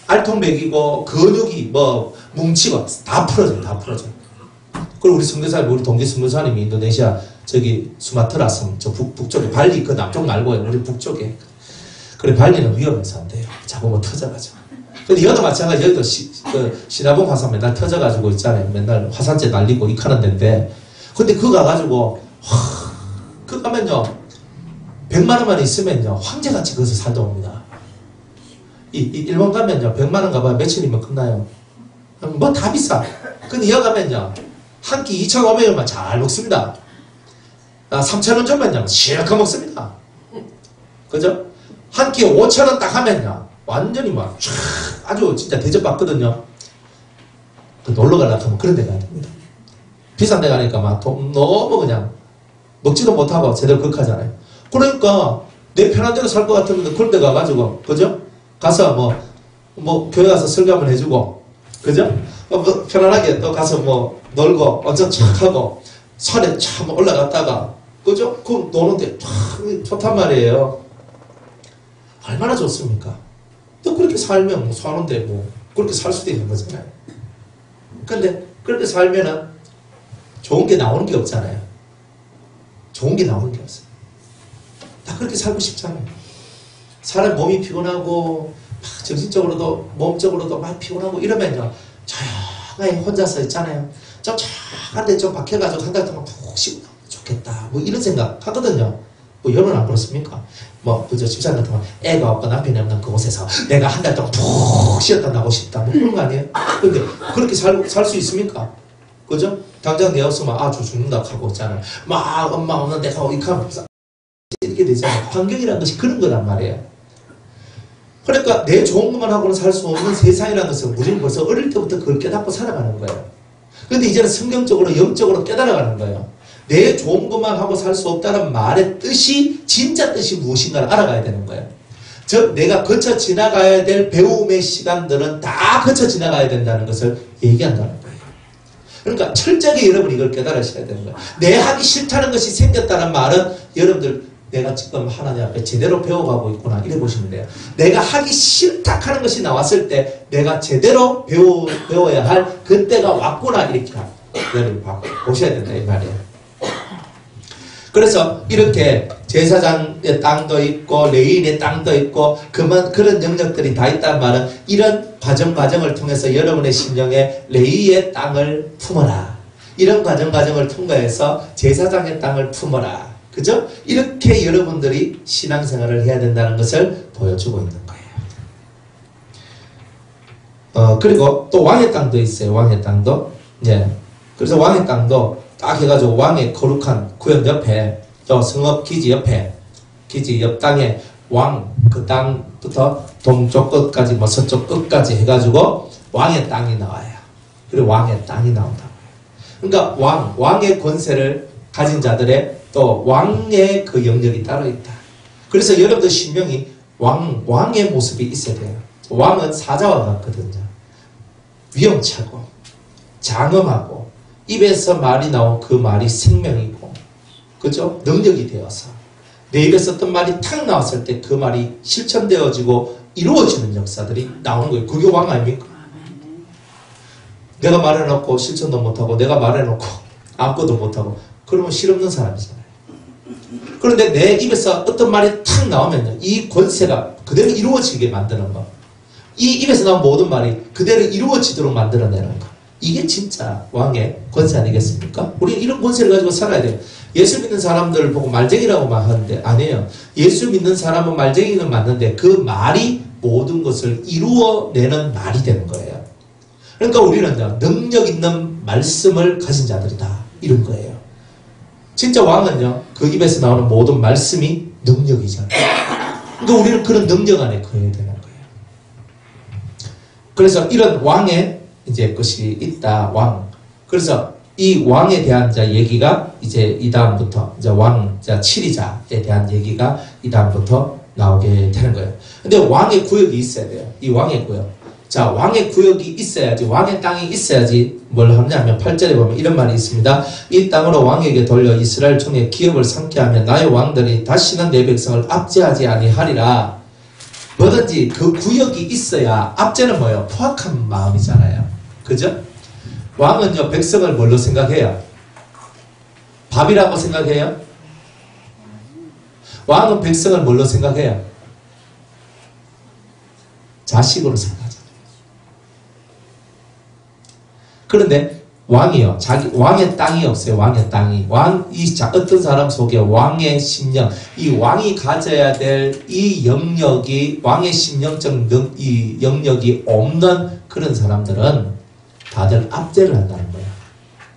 알통 먹이고 근육이 뭐 뭉치고 다 풀어져요. 다 풀어져요. 그리고 우리 동기 선교사님이 인도네시아 저기 수마트라 섬 저 북쪽에 발리 그 남쪽 말고요. 우리 북쪽에. 그래 발리는 위험해서 안 돼요. 잡으면 터져가지고. 근데 여기도 마찬가지. 여기도 시나봉 화산 맨날 터져가지고 있잖아요. 맨날 화산재 날리고 이카는 데인데. 근데 그거 가가지고 그거 가면요. 100만 원만 있으면요. 황제같이 거기서 살다 옵니다. 일본 가면요. 100만 원 가봐야 며칠이면 끝나요. 뭐 다 비싸. 근데 여기 가면요. 한 끼 2,500원만 잘 먹습니다. 3,000원 주면요. 실컷 먹습니다. 그죠? 한 끼 5,000원 딱 하면요. 완전히 막 아주 진짜 대접받거든요. 놀러 가려고 하면 그런 데 가야 됩니다. 비싼 데 가니까 막 너무 그냥 먹지도 못하고 제대로 극하잖아요. 그러니까 내 편한 대로 살 것 같으면 그런 데 가가지고 그죠? 가서 뭐 교회 가서 설교 한번 해주고 그죠? 편안하게 또 가서 뭐 놀고 완전 촥 하고 산에 참 올라갔다가 그죠? 그 노는데 참 좋단 말이에요. 얼마나 좋습니까? 또 그렇게 살면 사는데 뭐 그렇게 살 수도 있는 거잖아요. 근데 그렇게 살면은 좋은 게 나오는 게 없잖아요. 좋은 게 나오는 게 없어요. 다 그렇게 살고 싶잖아요. 사람 몸이 피곤하고 막 정신적으로도 몸적으로도 막 피곤하고 이러면요. 조용하게 혼자서 있잖아요. 좀 조용한데 좀 박혀가지고 한 달 동안 푹 쉬고 좋겠다. 뭐 이런 생각 하거든요. 뭐 여러분 안 그렇습니까? 뭐 그저 집사람 같은 거 애가 없고 남편이 없는 그곳에서 내가 한 달 동안 푹 쉬었다 나고 싶다. 뭐 그런 거 아니에요? 근데 그렇게 살 수 있습니까? 그죠? 당장 내 없으면 저 죽는다 하고 있잖아요. 막 엄마 없는 데가 이렇게 이렇게 되잖아요. 환경이라는 것이 그런 거란 말이에요. 그러니까 내 좋은 것만 하고는 살 수 없는 세상이라는 것은 우리는 벌써 어릴 때부터 그걸 깨닫고 살아가는 거예요. 그런데 이제는 성경적으로 영적으로 깨달아가는 거예요. 내 좋은 것만 하고 살 수 없다는 말의 뜻이 진짜 뜻이 무엇인가를 알아가야 되는 거예요. 즉 내가 거쳐 지나가야 될 배움의 시간들은 다 거쳐 지나가야 된다는 것을 얘기한다는 거예요. 그러니까 철저하게 여러분이 이걸 깨달으셔야 되는 거예요. 내 하기 싫다는 것이 생겼다는 말은 여러분들 내가 지금 하나님 앞에 제대로 배워가고 있구나 이래 보시면 돼요. 내가 하기 싫다 하는 것이 나왔을 때 내가 제대로 배워야 할 그때가 왔구나 이렇게 여러분 보셔야 된다 이 말이에요. 그래서 이렇게 제사장의 땅도 있고 레위인의 땅도 있고 그런 영역들이 다 있단 말은 이런 과정을 통해서 여러분의 심령에 레위의 땅을 품어라. 이런 과정을 통과해서 제사장의 땅을 품어라. 그죠? 이렇게 여러분들이 신앙생활을 해야 된다는 것을 보여주고 있는 거예요. 그리고 또 왕의 땅도 있어요. 왕의 땅도. 예. 그래서 왕의 땅도 딱 해가지고 왕의 거룩한 구역 옆에 또 성읍 기지 옆에 기지 옆 땅에 왕 그 땅부터 동쪽 끝까지 뭐 서쪽 끝까지 해가지고 왕의 땅이 나와요. 그리고 왕의 땅이 나온다고요. 그러니까 왕의 권세를 가진 자들의 또 왕의 그 영역이 따로 있다. 그래서 여러분들 신명이 왕의 모습이 있어야 돼요. 왕은 사자와 같거든요. 위험차고 장엄하고 입에서 말이 나온 그 말이 생명이고 그죠? 능력이 되어서 내 입에서 어떤 말이 탁 나왔을 때 그 말이 실천되어지고 이루어지는 역사들이 나오는 거예요. 그게 왕 아닙니까? 내가 말해놓고 실천도 못하고 내가 말해놓고 아무것도 못하고 그러면 실없는 사람이잖아요. 그런데 내 입에서 어떤 말이 탁 나오면요. 이 권세가 그대로 이루어지게 만드는 거. 이 입에서 나온 모든 말이 그대로 이루어지도록 만들어내는 거. 이게 진짜 왕의 권세 아니겠습니까? 우리는 이런 권세를 가지고 살아야 돼요. 예수 믿는 사람들을 보고 말쟁이라고 말하는데 아니에요. 예수 믿는 사람은 말쟁이는 맞는데 그 말이 모든 것을 이루어내는 말이 되는 거예요. 그러니까 우리는 능력 있는 말씀을 가진 자들이다. 이런 거예요. 진짜 왕은요. 그 입에서 나오는 모든 말씀이 능력이잖아요. 그러니까 우리는 그런 능력 안에 거해야 되는 거예요. 그래서 이런 왕의 이제 것이 있다. 왕. 그래서 이 왕에 대한 얘기가 이제 이 다음부터 이제 왕, 7위자에 대한 얘기가 이 다음부터 나오게 되는 거예요. 근데 왕의 구역이 있어야 돼요. 이 왕의 구역. 자, 왕의 구역이 있어야지, 왕의 땅이 있어야지 뭘 하냐면 8절에 보면 이런 말이 있습니다. 이 땅으로 왕에게 돌려 이스라엘 중에 기업을 삼게 하면 나의 왕들이 다시는 내 백성을 압제하지 아니하리라. 뭐든지 그 구역이 있어야 압제는 뭐예요? 포악한 마음이잖아요. 그죠? 왕은요, 백성을 뭘로 생각해요? 밥이라고 생각해요? 왕은 백성을 뭘로 생각해요? 자식으로 생각하잖아요. 그런데 왕이요, 왕의 땅이 없어요. 왕의 땅이. 어떤 사람 속에 왕의 심령, 이 왕이 가져야 될 이 영역이, 왕의 심령적 이 영역이 없는 그런 사람들은 다들 압제를 한다는 거예요.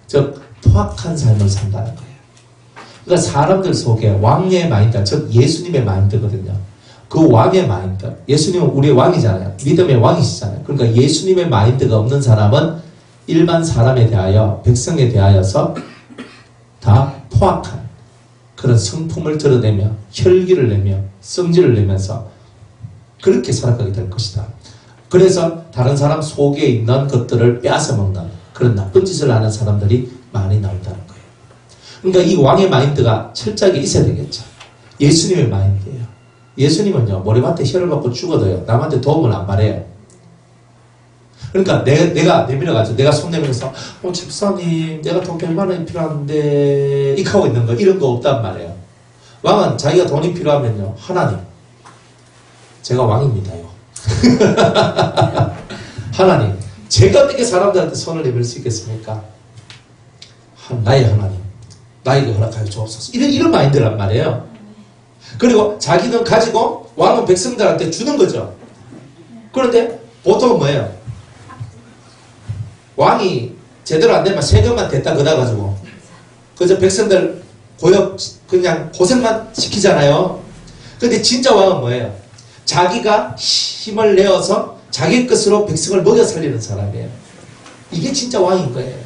즉, 포악한 삶을 산다는 거예요. 그러니까 사람들 속에 왕의 마인드, 즉 예수님의 마인드거든요. 그 왕의 마인드, 예수님은 우리의 왕이잖아요. 믿음의 왕이시잖아요. 그러니까 예수님의 마인드가 없는 사람은 일반 사람에 대하여, 백성에 대하여서 다 포악한 그런 성품을 드러내며 혈기를 내며 성질을 내면서 그렇게 살아가게 될 것이다. 그래서 다른 사람 속에 있는 것들을 빼앗아먹는 그런 나쁜 짓을 하는 사람들이 많이 나온다는 거예요. 그러니까 이 왕의 마인드가 철저하게 있어야 되겠죠. 예수님의 마인드예요. 예수님은요, 머리맡에 혀를 받고 죽어도요, 남한테 도움을 안 말해요. 그러니까 내가 내밀어가지고, 내가 손 내밀어서, 집사님, 내가 돈 100만 원이 필요한데, 이렇게 하고 있는 거, 이런 거 없단 말이에요. 왕은 자기가 돈이 필요하면요, 하나님, 제가 왕입니다요. 하나님, 제가 어떻게 사람들한테 손을 내밀 수 있겠습니까? 나의 하나님, 나에게 허락하여 주옵소서. 이런 마인드란 말이에요. 그리고 자기는 가지고 왕은 백성들한테 주는 거죠. 그런데 보통은 뭐예요? 왕이 제대로 안 되면 세금만 됐다 그다가지고 그저 백성들 그냥 고생만 시키잖아요. 근데 진짜 왕은 뭐예요? 자기가 힘을 내어서 자기 것으로 백성을 먹여 살리는 사람이에요. 이게 진짜 왕인 거예요.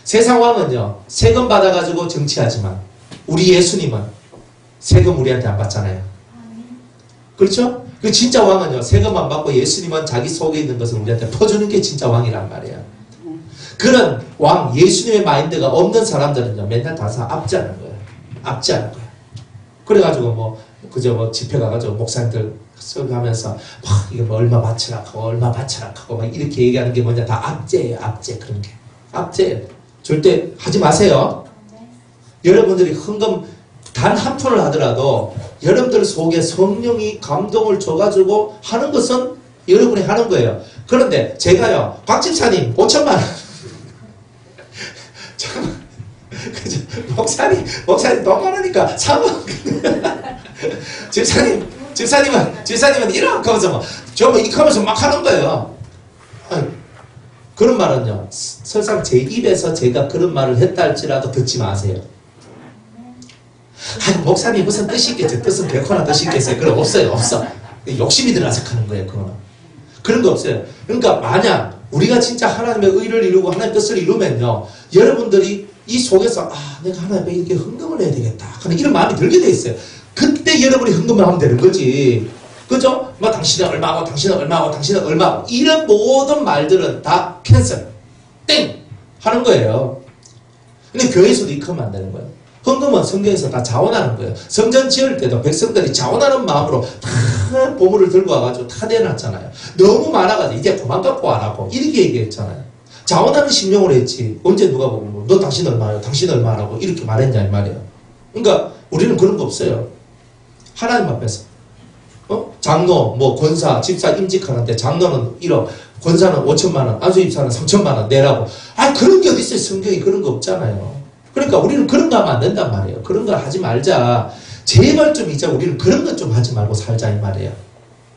세상 왕은요, 세금 받아가지고 정치하지만 우리 예수님은 세금 우리한테 안 받잖아요. 그렇죠? 그 진짜 왕은요, 세금 안 받고 예수님은 자기 속에 있는 것을 우리한테 퍼주는 게 진짜 왕이란 말이에요. 그런 왕, 예수님의 마인드가 없는 사람들은요, 맨날 다 압제하는 거예요. 압제하는 거예요. 그래가지고 뭐 그저 뭐 집회 가가지고 목사님들 설교하면서 막 이게 뭐 얼마 바치라 하고 얼마 바치라 하고 막 이렇게 얘기하는 게 뭐냐 다 압제예요. 압제. 그런 게 압제예요. 절대 하지 마세요. 여러분들이 헌금 단 한 푼을 하더라도 여러분들 속에 성령이 감동을 줘가지고 하는 것은 여러분이 하는 거예요. 그런데 제가요, 박 집사님 5천만 원 목사님 돈 많으니까 3억 집사님은 1억 하면서 뭐 이렇게 하면서 막 하는 거예요. 아니, 그런 말은요, 설상 제 입에서 제가 그런 말을 했다 할지라도 듣지 마세요. 아니, 목사님 무슨 뜻이 있겠죠? 뜻은 개코나 뜻이 있겠어요? 그럼 없어요. 욕심이 들어서 하는 거예요. 그거는. 그런 거 없어요. 그러니까 만약 우리가 진짜 하나님의 의를 이루고 하나님의 뜻을 이루면요, 여러분들이 이 속에서 내가 하나님께 이렇게 헌금을 해야 되겠다 하는 이런 마음이 들게 돼 있어요. 그때 여러분이 헌금을 하면 되는 거지. 그죠? 뭐 당신은 얼마고 당신은 얼마고 당신은 얼마고 이런 모든 말들은 다 캔슬 땡 하는 거예요. 근데 교회에서도 이렇게 하면 안 되는 거예요. 헌금은 성경에서 다 자원하는 거예요. 성전 지을 때도 백성들이 자원하는 마음으로 다 보물을 들고 와가지고 다 내놨잖아요. 너무 많아가지고 이제 그만 갖고 안 하고 이렇게 얘기했잖아요. 자원하는 심령으로 했지. 언제 누가 보고 너 당신 얼마요? 당신 얼마라고 이렇게 말했냐 이 말이에요. 그러니까 우리는 그런 거 없어요. 하나님 앞에서 장로, 뭐 권사, 집사 임직하는데 장로는 1억, 권사는 5천만 원, 안수 집사는 3천만 원 내라고. 그런 게 어디 있어요? 성경이 그런 거 없잖아요. 그러니까 우리는 그런 거 하면 안 된단 말이에요. 그런 걸 하지 말자. 제발 좀 이제 우리는 그런 것 좀 하지 말고 살자 이 말이에요.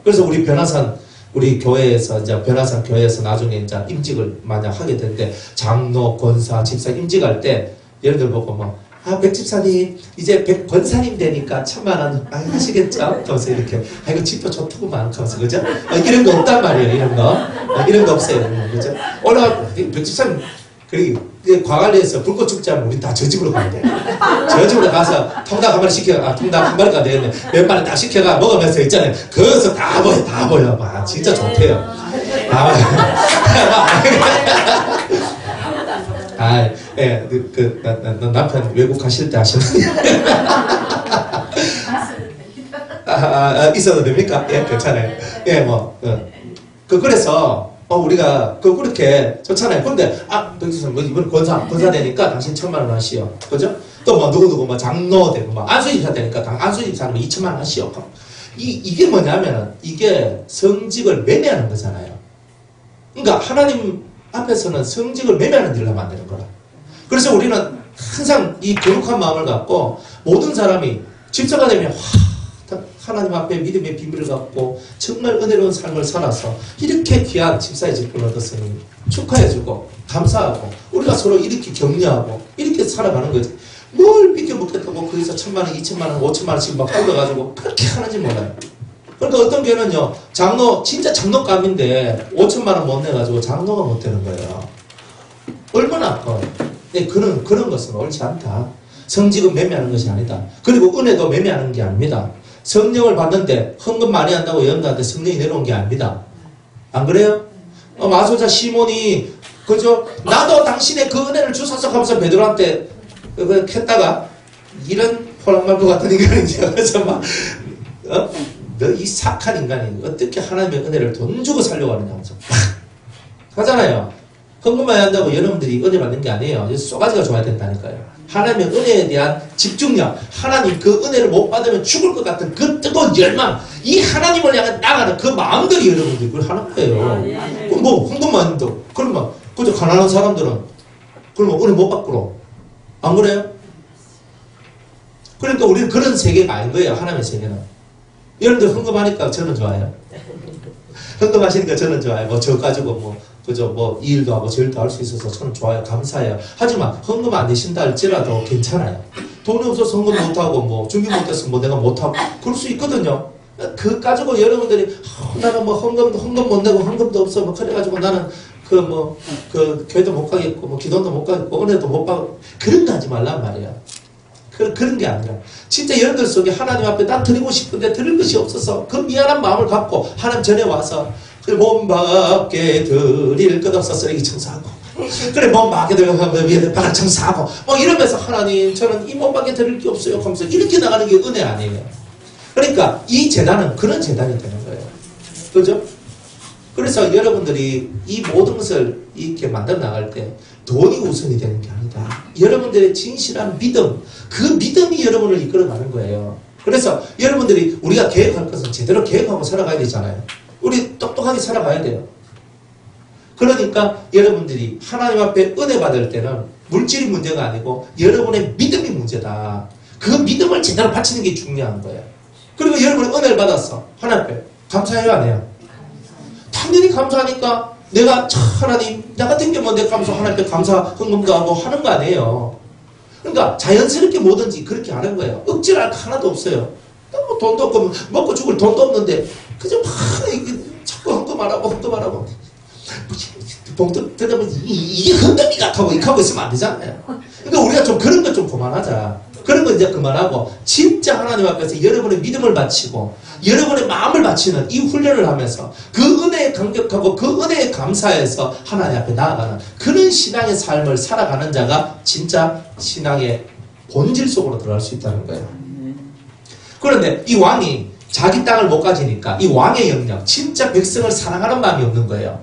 그래서 우리 변화산 우리 교회에서 이제 변화산 교회에서 나중에 이제 임직을 만약 하게 될 때 장로, 권사, 집사 임직할 때 예를 보고 뭐 백 집사님 이제 백 권사님 되니까 1,000,000원 하시겠죠? 하면서 이렇게 이거 집도 좋더구만 하면서 그죠? 이런 거 없단 말이에요. 이런 거 없어요. 그죠? 백 집사님 그리고 과관리에서 불꽃 축제하면 우리 다 저 집으로 가야 돼. 저 집으로 가서 통닭 한 마리 시켜, 통닭 한 마리가 되겠네. 몇 마리 딱 시켜가 먹으면서 있잖아요. 거기서 다 보여. 막 진짜 좋대요. 남편 외국 가실 때 하시는 있어도 됩니까? 예, 괜찮아요. 예, 그래서 우리가 그렇게 좋잖아요. 그런데 이번 권사 되니까 당신 1,000,000원 하시오. 그죠? 또 누구 장로 되고 안수집사 되니까 안수집사는 2,000,000원 하시오. 이게 뭐냐면은 이게 성직을 매매하는 거잖아요. 그러니까 하나님 앞에서는 성직을 매매하는 일을 하면 안 되는 거라. 그래서 우리는 항상 이 거룩한 마음을 갖고 모든 사람이 집사가 되면 하나님 앞에 믿음의 비밀을 갖고 정말 은혜로운 삶을 살아서 이렇게 귀한 집사의 직분을 얻었으니 축하해주고 감사하고 우리가 서로 이렇게 격려하고 이렇게 살아가는 거지. 뭘 삐껴 먹겠다고 거기서 1,000,000원, 2,000,000원, 5,000,000원씩 막 불러가지고 그렇게 하는지 몰라요. 그러니까 어떤 교회는요, 진짜 장로감인데 5,000,000원 못 내가지고 장로가 못 되는 거예요. 얼마나 아까워요. 근데 그런 것은 옳지 않다. 성직은 매매하는 것이 아니다. 그리고 은혜도 매매하는 게 아닙니다. 성령을 받는데 헌금 많이 한다고 여러분들한테 성령이 내려온 게 아닙니다. 안 그래요? 마소자 시몬이 그죠? 나도 당신의 그 은혜를 주소서 하면서 베드로한테 했다가 이런 호랑말고 같은 인간이지. 그래서 너 이 착한 인간이 어떻게 하나님의 은혜를 돈 주고 살려고 하느냐 하면서 하잖아요. 헌금만 한다고 여러분들이 은혜 받는 게 아니에요. 쏘가지가 좋아야 된다니까요. 하나님의 은혜에 대한 집중력, 하나님 그 은혜를 못 받으면 죽을 것 같은 그 뜨거운 열망, 이 하나님을 향해 나가는 그 마음들이 여러분들이 그걸 하는 거예요. 그럼 헌금만 한다고. 그러면 그저 가난한 사람들은 그러면 은혜 못 받고 안 그래요? 그러니까 우리는 그런 세계가 아닌 거예요. 하나님의 세계는. 여러분들 헌금하니까 저는 좋아요. 헌금하시니까 저는 좋아요. 저 가지고 그죠? 이 일도 하고 저 일도 할 수 있어서 저는 좋아요. 감사해요. 하지만 헌금 안 되신다 할지라도 괜찮아요. 돈이 없어서 헌금 못하고 준비 못해서 내가 못하고 그럴 수 있거든요. 그 가지고 여러분들이 나는 헌금 못 내고 헌금도 없어 그래가지고 나는 교회도 못 가겠고 기도도 못 가겠고 은혜도 못 받고 그런 거 하지 말란 말이에요. 그런 게 아니라 진짜 여러분들 속에 하나님 앞에 난 드리고 싶은데 드릴 것이 없어서 그 미안한 마음을 갖고 하나님 전에 와서 몸 밖에 드릴 것 없어 쓰레기 청소하고 그래 몸밖에 들어가면 위에 바락창 사고 막 이러면서 하나님 저는 이 몸밖에 드릴 게 없어요 하면서 이렇게 나가는 게 은혜 아니에요. 그러니까 이 재단은 그런 재단이 되는 거예요. 그죠? 그래서 여러분들이 이 모든 것을 이렇게 만들어 나갈 때 돈이 우선이 되는 게 아니다. 여러분들의 진실한 믿음, 그 믿음이 여러분을 이끌어가는 거예요. 그래서 여러분들이 우리가 계획할 것은 제대로 계획하고 살아가야 되잖아요. 우리 똑똑하게 살아가야 돼요. 그러니까 여러분들이 하나님 앞에 은혜 받을 때는 물질이 문제가 아니고 여러분의 믿음이 문제다. 그 믿음을 제대로 바치는 게 중요한 거예요. 그리고 여러분이 은혜를 받았어. 하나님 앞에 감사해요 안 해요? 당연히 감사하니까 내가 하나님 나 같은 게 뭔데 감사 하나님 앞에 감사 헌금도 하고 하는 거 아니에요. 그러니까 자연스럽게 뭐든지 그렇게 하는 거예요. 억지를 할 거 하나도 없어요. 뭐 돈도 없고 먹고 죽을 돈도 없는데 그저 막 자꾸 헌금 안 하고 봉투 들어보면 이게 헌금이 같다고 이렇게 하고 있으면 안 되잖아요. 그러니까 우리가 좀 그런 거 좀 그만하자. 그런 거 이제 그만하고 진짜 하나님 앞에서 여러분의 믿음을 바치고 여러분의 마음을 바치는 이 훈련을 하면서 그 은혜에 감격하고 그 은혜에 감사해서 하나님 앞에 나아가는 그런 신앙의 삶을 살아가는 자가 진짜 신앙의 본질 속으로 들어갈 수 있다는 거예요. 그런데 이 왕이 자기 땅을 못 가지니까 이 왕의 영역, 진짜 백성을 사랑하는 마음이 없는 거예요.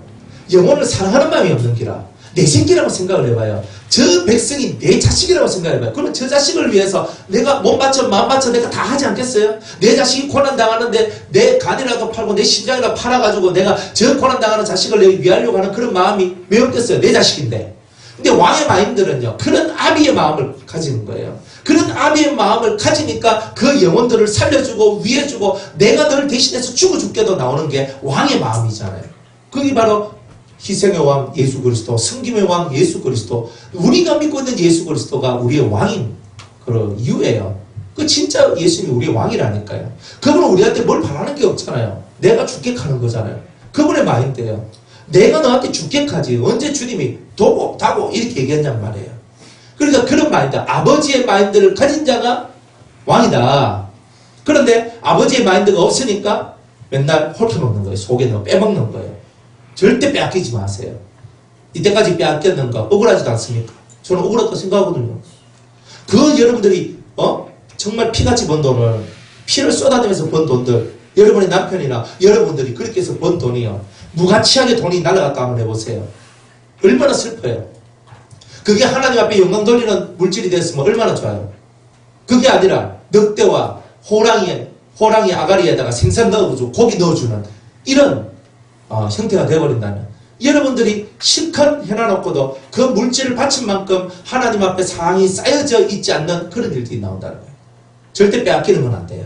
영혼을 사랑하는 마음이 없는 기라. 내 새끼라고 생각을 해봐요. 저 백성이 내 자식이라고 생각해봐요. 그러면 저 자식을 위해서 내가 몸 바쳐 마음 바쳐 내가 다 하지 않겠어요? 내 자식이 고난당하는데 내 간이라도 팔고 내 심장이라도 팔아가지고 내가 저 고난당하는 자식을 내가 위하려고 하는 그런 마음이 왜 없겠어요? 내 자식인데. 근데 왕의 마인드는요, 그런 아비의 마음을 가지는 거예요. 그런 아비의 마음을 가지니까 그 영혼들을 살려주고 위해주고 내가 너를 대신해서 죽어 죽게도 나오는 게 왕의 마음이잖아요. 그게 바로 희생의 왕 예수 그리스도, 섬김의 왕 예수 그리스도, 우리가 믿고 있는 예수 그리스도가 우리의 왕인 그런 이유예요. 그 진짜 예수님이 우리의 왕이라니까요. 그분은 우리한테 뭘 바라는 게 없잖아요. 내가 죽게하는 거잖아요. 그분의 마인드예요. 내가 너한테 죽게하지 언제 주님이 도고 다고 이렇게 얘기했냔 말이에요. 그러니까 그런 마인드, 아버지의 마인드를 가진 자가 왕이다. 그런데 아버지의 마인드가 없으니까 맨날 훑어먹는 거예요. 속에 넣어 빼먹는 거예요. 절대 빼앗기지 마세요. 이때까지 빼앗겼는 거 억울하지도 않습니까? 저는 억울하다고 생각하거든요. 그 여러분들이 정말 피같이 번 돈을 피를 쏟아내면서 번 돈들, 여러분의 남편이나 여러분들이 그렇게 해서 번 돈이요, 무가치하게 돈이 날아갔다 한번 해보세요. 얼마나 슬퍼요. 그게 하나님 앞에 영광 돌리는 물질이 됐으면 얼마나 좋아요. 그게 아니라 늑대와 호랑이 아가리에다가 생선 넣어주고 고기 넣어주는 이런 형태가 되어버린다면 여러분들이 실컷 해놔놓고도 그 물질을 바친 만큼 하나님 앞에 상이 쌓여져 있지 않는 그런 일들이 나온다는 거예요. 절대 빼앗기는 건 안 돼요.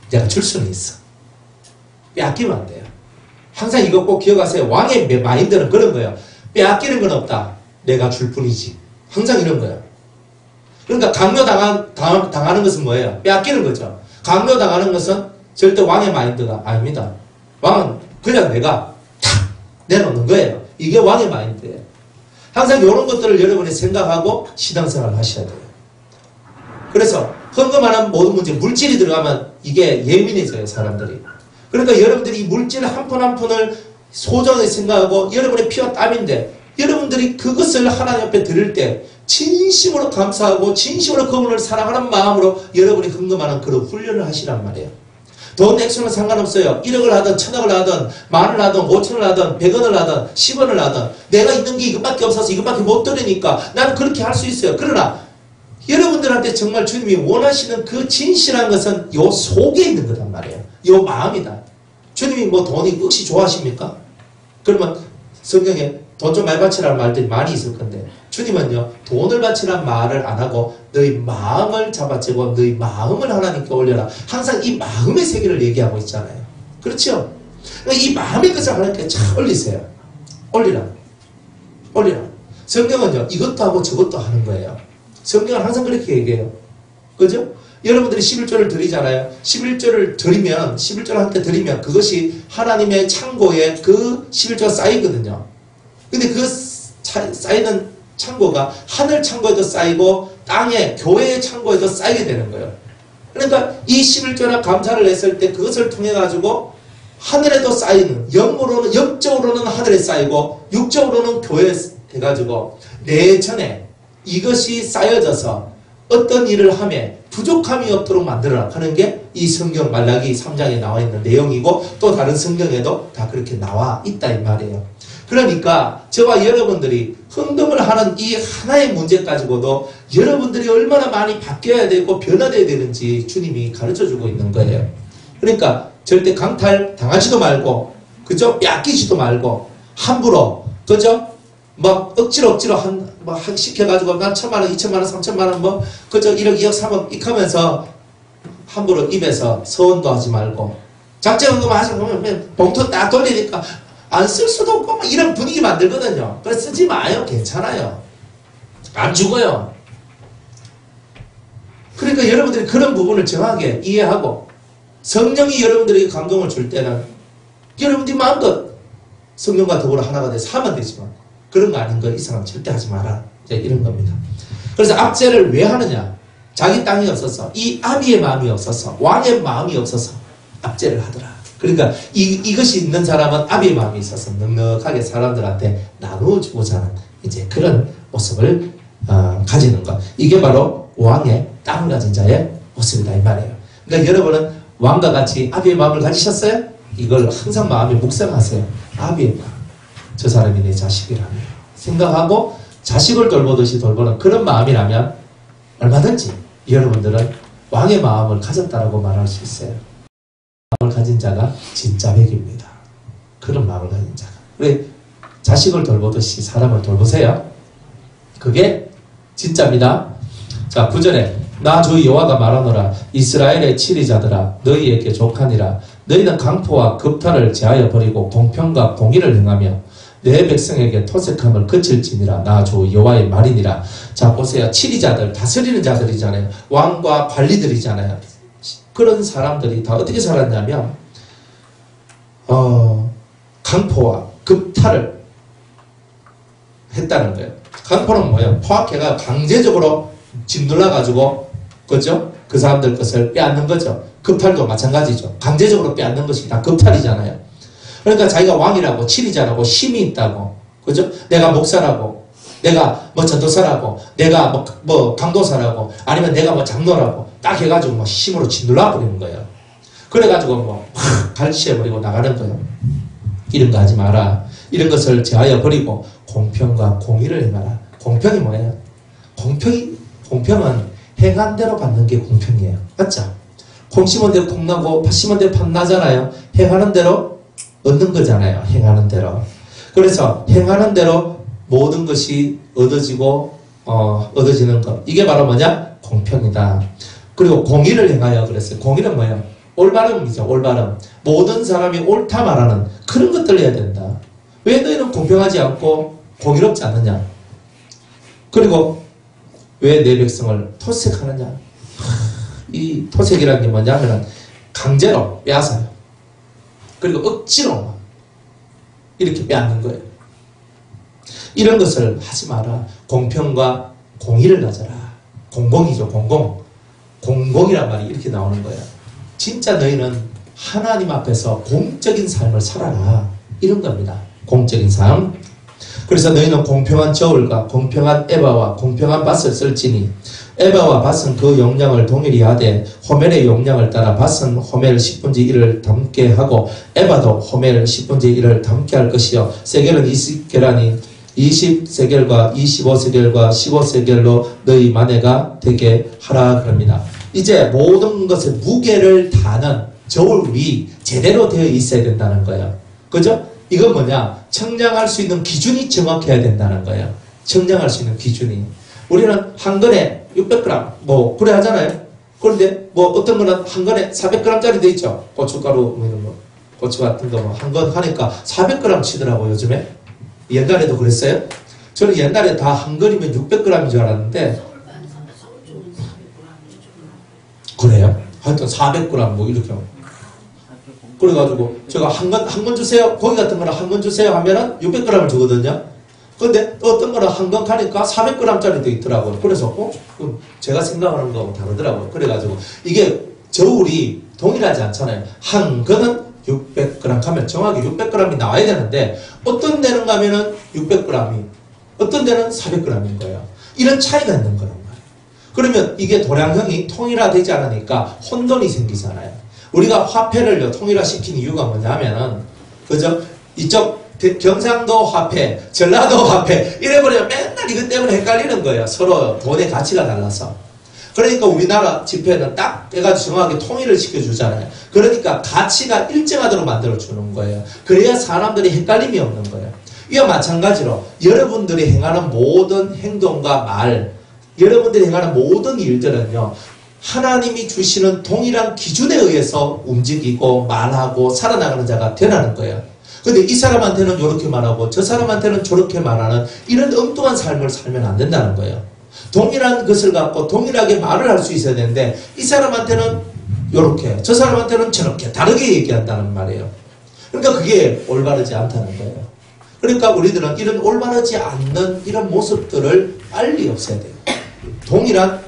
내가 줄 수는 있어. 빼앗기면 안 돼요. 항상 이거 꼭 기억하세요. 왕의 마인드는 그런 거예요. 빼앗기는 건 없다. 내가 줄 뿐이지. 항상 이런 거예요. 그러니까 강요당하는 것은 뭐예요? 빼앗기는 거죠. 강요당하는 것은 절대 왕의 마인드가 아닙니다. 왕은 그냥 내가 탁 내놓는 거예요. 이게 왕의 마인드예요. 항상 이런 것들을 여러분이 생각하고 신앙생활을 하셔야 돼요. 그래서 헌금하는 모든 문제, 물질이 들어가면 이게 예민해져요, 사람들이. 그러니까 여러분들이 이 물질 한 푼 한 푼을 소중하게 생각하고 여러분의 피와 땀인데 여러분들이 그것을 하나님 앞에 드릴 때 진심으로 감사하고 진심으로 그분을 사랑하는 마음으로 여러분이 헌금하는 그런 훈련을 하시란 말이에요. 돈 액수는 상관없어요. 1억을 하든 1000억을 하든 만을 하든 5천을 하든 100원을 하든 10원을 하든 내가 있는 게 이것밖에 없어서 이것밖에 못 드리니까 나는 그렇게 할 수 있어요. 그러나 여러분들한테 정말 주님이 원하시는 그 진실한 것은 요 속에 있는 거단 말이에요. 요 마음이다. 주님이 뭐 돈이 혹시 좋아하십니까? 그러면 성경에 돈 좀 많이 바치라는 말들이 많이 있을 건데 주님은요, 돈을 바치라는 말을 안 하고 너희 마음을 잡아채고 너희 마음을 하나님께 올려라. 항상 이 마음의 세계를 얘기하고 있잖아요. 그렇죠? 이 마음의 것을 하나님께 참 올리세요. 올리라. 성경은요, 이것도 하고 저것도 하는 거예요. 성경은 항상 그렇게 얘기해요. 그죠? 여러분들이 11조를 드리잖아요. 11조를 드리면, 11조를 함께 드리면 그것이 하나님의 창고에 그 11조가 쌓이거든요. 근데 그 쌓이는 창고가 하늘 창고에도 쌓이고 땅에 교회의 창고에도 쌓이게 되는 거예요. 그러니까 이 11조나 감사를 했을 때 그것을 통해 가지고 하늘에도 쌓이는, 영적으로는 하늘에 쌓이고 육적으로는 교회에 해가지고 내전에 이것이 쌓여져서 어떤 일을 하면 부족함이 없도록 만들어라 하는 게 이 성경 말라기 3장에 나와 있는 내용이고 또 다른 성경에도 다 그렇게 나와 있다 이 말이에요. 그러니까 저와 여러분들이 흥등을 하는 이 하나의 문제 가지고도 여러분들이 얼마나 많이 바뀌어야 되고 변화되어야 되는지 주님이 가르쳐주고 있는 거예요. 그러니까 절대 강탈 당하지도 말고 그죠? 뺏기지도 말고 함부로 그죠? 막 억지로 시켜가지고 난 1,000만원, 2,000만원, 3,000만원 뭐 그저 1억, 2억, 3억 익하면서 함부로 입에서 서원도 하지 말고 작정하고만 하시고 보면 봉투 딱 돌리니까 안 쓸 수도 없고 막 이런 분위기 만들거든요. 그래서 쓰지 마요. 괜찮아요. 안 죽어요. 그러니까 여러분들이 그런 부분을 정확하게 이해하고 성령이 여러분들에게 감동을 줄 때는 여러분들이 마음껏 성령과 더불어 하나가 돼서 하면 되지만 그런 거 아닌 거 이상은 절대 하지 마라. 이제 이런 겁니다. 그래서 압제를 왜 하느냐? 자기 땅이 없어서 이 아비의 마음이 없어서 왕의 마음이 없어서 압제를 하더라. 그러니까 이것이 있는 사람은 아비의 마음이 있어서 넉넉하게 사람들한테 나누어주고자 하는 이제 그런 모습을 가지는 것. 이게 바로 왕의 땅을 가진 자의 모습이다 이 말이에요. 그러니까 여러분은 왕과 같이 아비의 마음을 가지셨어요? 이걸 항상 마음에 묵상하세요. 아비의 마음. 저 사람이 내 자식이라며 생각하고 자식을 돌보듯이 돌보는 그런 마음이라면 얼마든지 여러분들은 왕의 마음을 가졌다라고 말할 수 있어요. 마음을 가진 자가 진짜 백입니다. 그런 마음을 가진 자가. 우리 자식을 돌보듯이 사람을 돌보세요. 그게 진짜입니다. 자, 9절에 나 주 여호와가 말하노라 이스라엘의 치리자들아 너희에게 족하니라 너희는 강포와 급탈을 제하여 버리고 공평과 공의를 행하며 내 백성에게 토색함을 그칠지니라 나 주 여호와의 말이니라. 자 보세요. 치리자들 다스리는 자들이잖아요. 왕과 관리들이잖아요. 그런 사람들이 다 어떻게 살았냐면 강포와 급탈을 했다는 거예요. 강포는 뭐예요? 포악해가 강제적으로 짓눌러 가지고 그죠? 그 사람들 것을 빼앗는 거죠. 급탈도 마찬가지죠. 강제적으로 빼앗는 것이 다 급탈이잖아요. 그러니까 자기가 왕이라고 치리자라고 힘이 있다고 그죠? 내가 목사라고 내가 뭐 전도사라고 내가 뭐 강도사라고 아니면 내가 뭐 장로라고 딱 해가지고 뭐 힘으로 짓눌러 버리는 거예요. 그래가지고 뭐 갈취해버리고 나가는 거예요. 이런 거 하지 마라. 이런 것을 제하여 버리고 공평과 공의를 행하라. 공평이 뭐예요? 공평은 행한 대로 받는 게 공평이에요. 맞죠? 콩 심은 대로 콩 나고 팥 심은 대로 팥 나잖아요. 행하는 대로 얻는 거잖아요. 행하는 대로. 그래서 행하는 대로 모든 것이 얻어지고 얻어지는 것. 이게 바로 뭐냐? 공평이다. 그리고 공의를 행하여 그랬어요. 공의는 뭐예요? 올바름이죠. 올바름. 모든 사람이 옳다 말하는 그런 것들을 해야 된다. 왜 너희는 공평하지 않고 공의롭지 않느냐? 그리고 왜 내 백성을 토색하느냐? 이 토색이라는 게 뭐냐면 강제로 빼앗아요. 그리고 억지로 이렇게 빼앗는 거예요. 이런 것을 하지 마라. 공평과 공의를 가져라. 공공이죠. 공공이란 말이 이렇게 나오는 거예요. 진짜 너희는 하나님 앞에서 공적인 삶을 살아라. 이런 겁니다. 공적인 삶. 그래서 너희는 공평한 저울과 공평한 에바와 공평한 밭을 쓸지니 에바와 밭은 그 용량을 동일히 하되 호멜의 용량을 따라 밭은 호멜 10분의 1을 담게 하고 에바도 호멜 10분의 1을 담게 할 것이요 세겔은 20계라니 20세겔과 25세겔과 15세겔로 너희 마네가 되게 하라 그럽니다. 이제 모든 것의 무게를 다는 저울 위 제대로 되어 있어야 된다는 거예요. 그죠? 이건 뭐냐? 청량할 수 있는 기준이 정확해야 된다는 거예요. 청량할 수 있는 기준이. 우리는 한 건에 600g 뭐 그래 하잖아요. 그런데 뭐 어떤 거는 한 건에 400g짜리 돼 있죠. 고춧가루 뭐 고추 같은 거 뭐 한 건 하니까 400g 치더라고요. 요즘에. 옛날에도 그랬어요. 저는 옛날에 다 한 건이면 600g인 줄 알았는데 그래요? 하여튼 400g 뭐 이렇게 그래가지고 제가 한 건 주세요. 고기 같은 거는 한 건 주세요 하면은 600g을 주거든요. 근데 어떤 거는 한 건 가니까 400g짜리도 있더라고요. 그래서 제가 생각하는 거하고 다르더라고요. 그래가지고 이게 저울이 동일하지 않잖아요. 한 건은 600g 하면 정확히 600g이 나와야 되는데 어떤 데는 가면은 600g이 어떤 데는 400g인 거예요. 이런 차이가 있는 거란 말이에요. 그러면 이게 도량형이 통일화되지 않으니까 혼돈이 생기잖아요. 우리가 화폐를요, 통일화시킨 이유가 뭐냐면은, 그죠? 이쪽 경상도 화폐, 전라도 화폐, 이래버리면 맨날 이것 때문에 헷갈리는 거예요. 서로 돈의 가치가 달라서. 그러니까 우리나라 지폐는 딱 해가지고 정확하게 통일을 시켜주잖아요. 그러니까 가치가 일정하도록 만들어주는 거예요. 그래야 사람들이 헷갈림이 없는 거예요. 이와 마찬가지로 여러분들이 행하는 모든 행동과 말, 여러분들이 행하는 모든 일들은요, 하나님이 주시는 동일한 기준에 의해서 움직이고 말하고 살아나가는 자가 되라는 거예요. 근데 이 사람한테는 이렇게 말하고 저 사람한테는 저렇게 말하는 이런 엉뚱한 삶을 살면 안 된다는 거예요. 동일한 것을 갖고 동일하게 말을 할 수 있어야 되는데 이 사람한테는 이렇게 저 사람한테는 저렇게 다르게 얘기한다는 말이에요. 그러니까 그게 올바르지 않다는 거예요. 그러니까 우리들은 이런 올바르지 않는 이런 모습들을 빨리 없애야 돼요. 동일한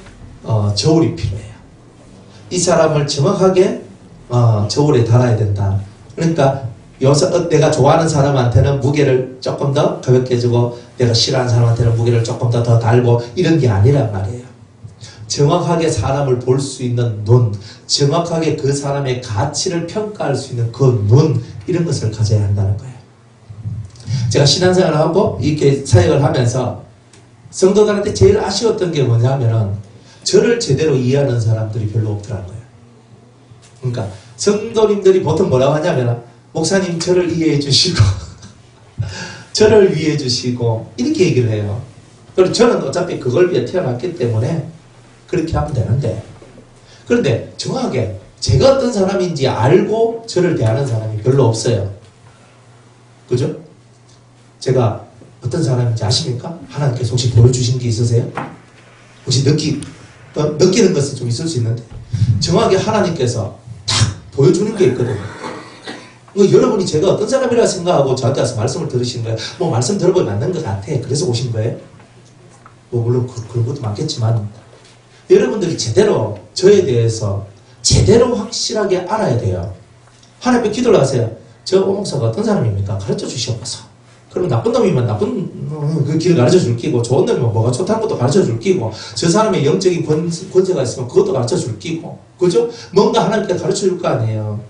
저울이 필요해요. 이 사람을 정확하게 저울에 달아야 된다. 그러니까 내가 좋아하는 사람한테는 무게를 조금 더 가볍게 주고 내가 싫어하는 사람한테는 무게를 조금 더 달고 이런 게 아니란 말이에요. 정확하게 사람을 볼 수 있는 눈, 정확하게 그 사람의 가치를 평가할 수 있는 그 눈, 이런 것을 가져야 한다는 거예요. 제가 신앙생활을 하고 이렇게 사역을 하면서 성도들한테 제일 아쉬웠던 게 뭐냐면은 저를 제대로 이해하는 사람들이 별로 없더라는 거예요. 그러니까 성도님들이 보통 뭐라고 하냐면 목사님 저를 이해해 주시고 저를 위해 주시고 이렇게 얘기를 해요. 그리고 저는 어차피 그걸 위해 태어났기 때문에 그렇게 하면 되는데, 그런데 정확하게 제가 어떤 사람인지 알고 저를 대하는 사람이 별로 없어요. 그죠? 제가 어떤 사람인지 아십니까? 하나님께서 혹시 보여주신 게 있으세요? 혹시 느끼는 것은 좀 있을 수 있는데 정확하게 하나님께서 딱 보여주는 게 있거든요. 여러분이 제가 어떤 사람이라 생각하고 저한테 와서 말씀을 들으신 거예요. 뭐 말씀 들어보니 맞는 것 같아. 그래서 오신 거예요. 뭐 물론 그런 것도 많겠지만 여러분들이 제대로 저에 대해서 제대로 확실하게 알아야 돼요. 하나님께 기도를 하세요. 저 오목사가 어떤 사람입니까? 가르쳐 주시옵소서. 그러면 나쁜 놈이면 나쁜 그 길을 가르쳐 줄 끼고, 좋은 놈이면 뭐가 좋다는 것도 가르쳐 줄 끼고, 저 사람의 영적인 권세가 있으면 그것도 가르쳐 줄 끼고, 그죠? 뭔가 하나님께 가르쳐 줄 거 아니에요.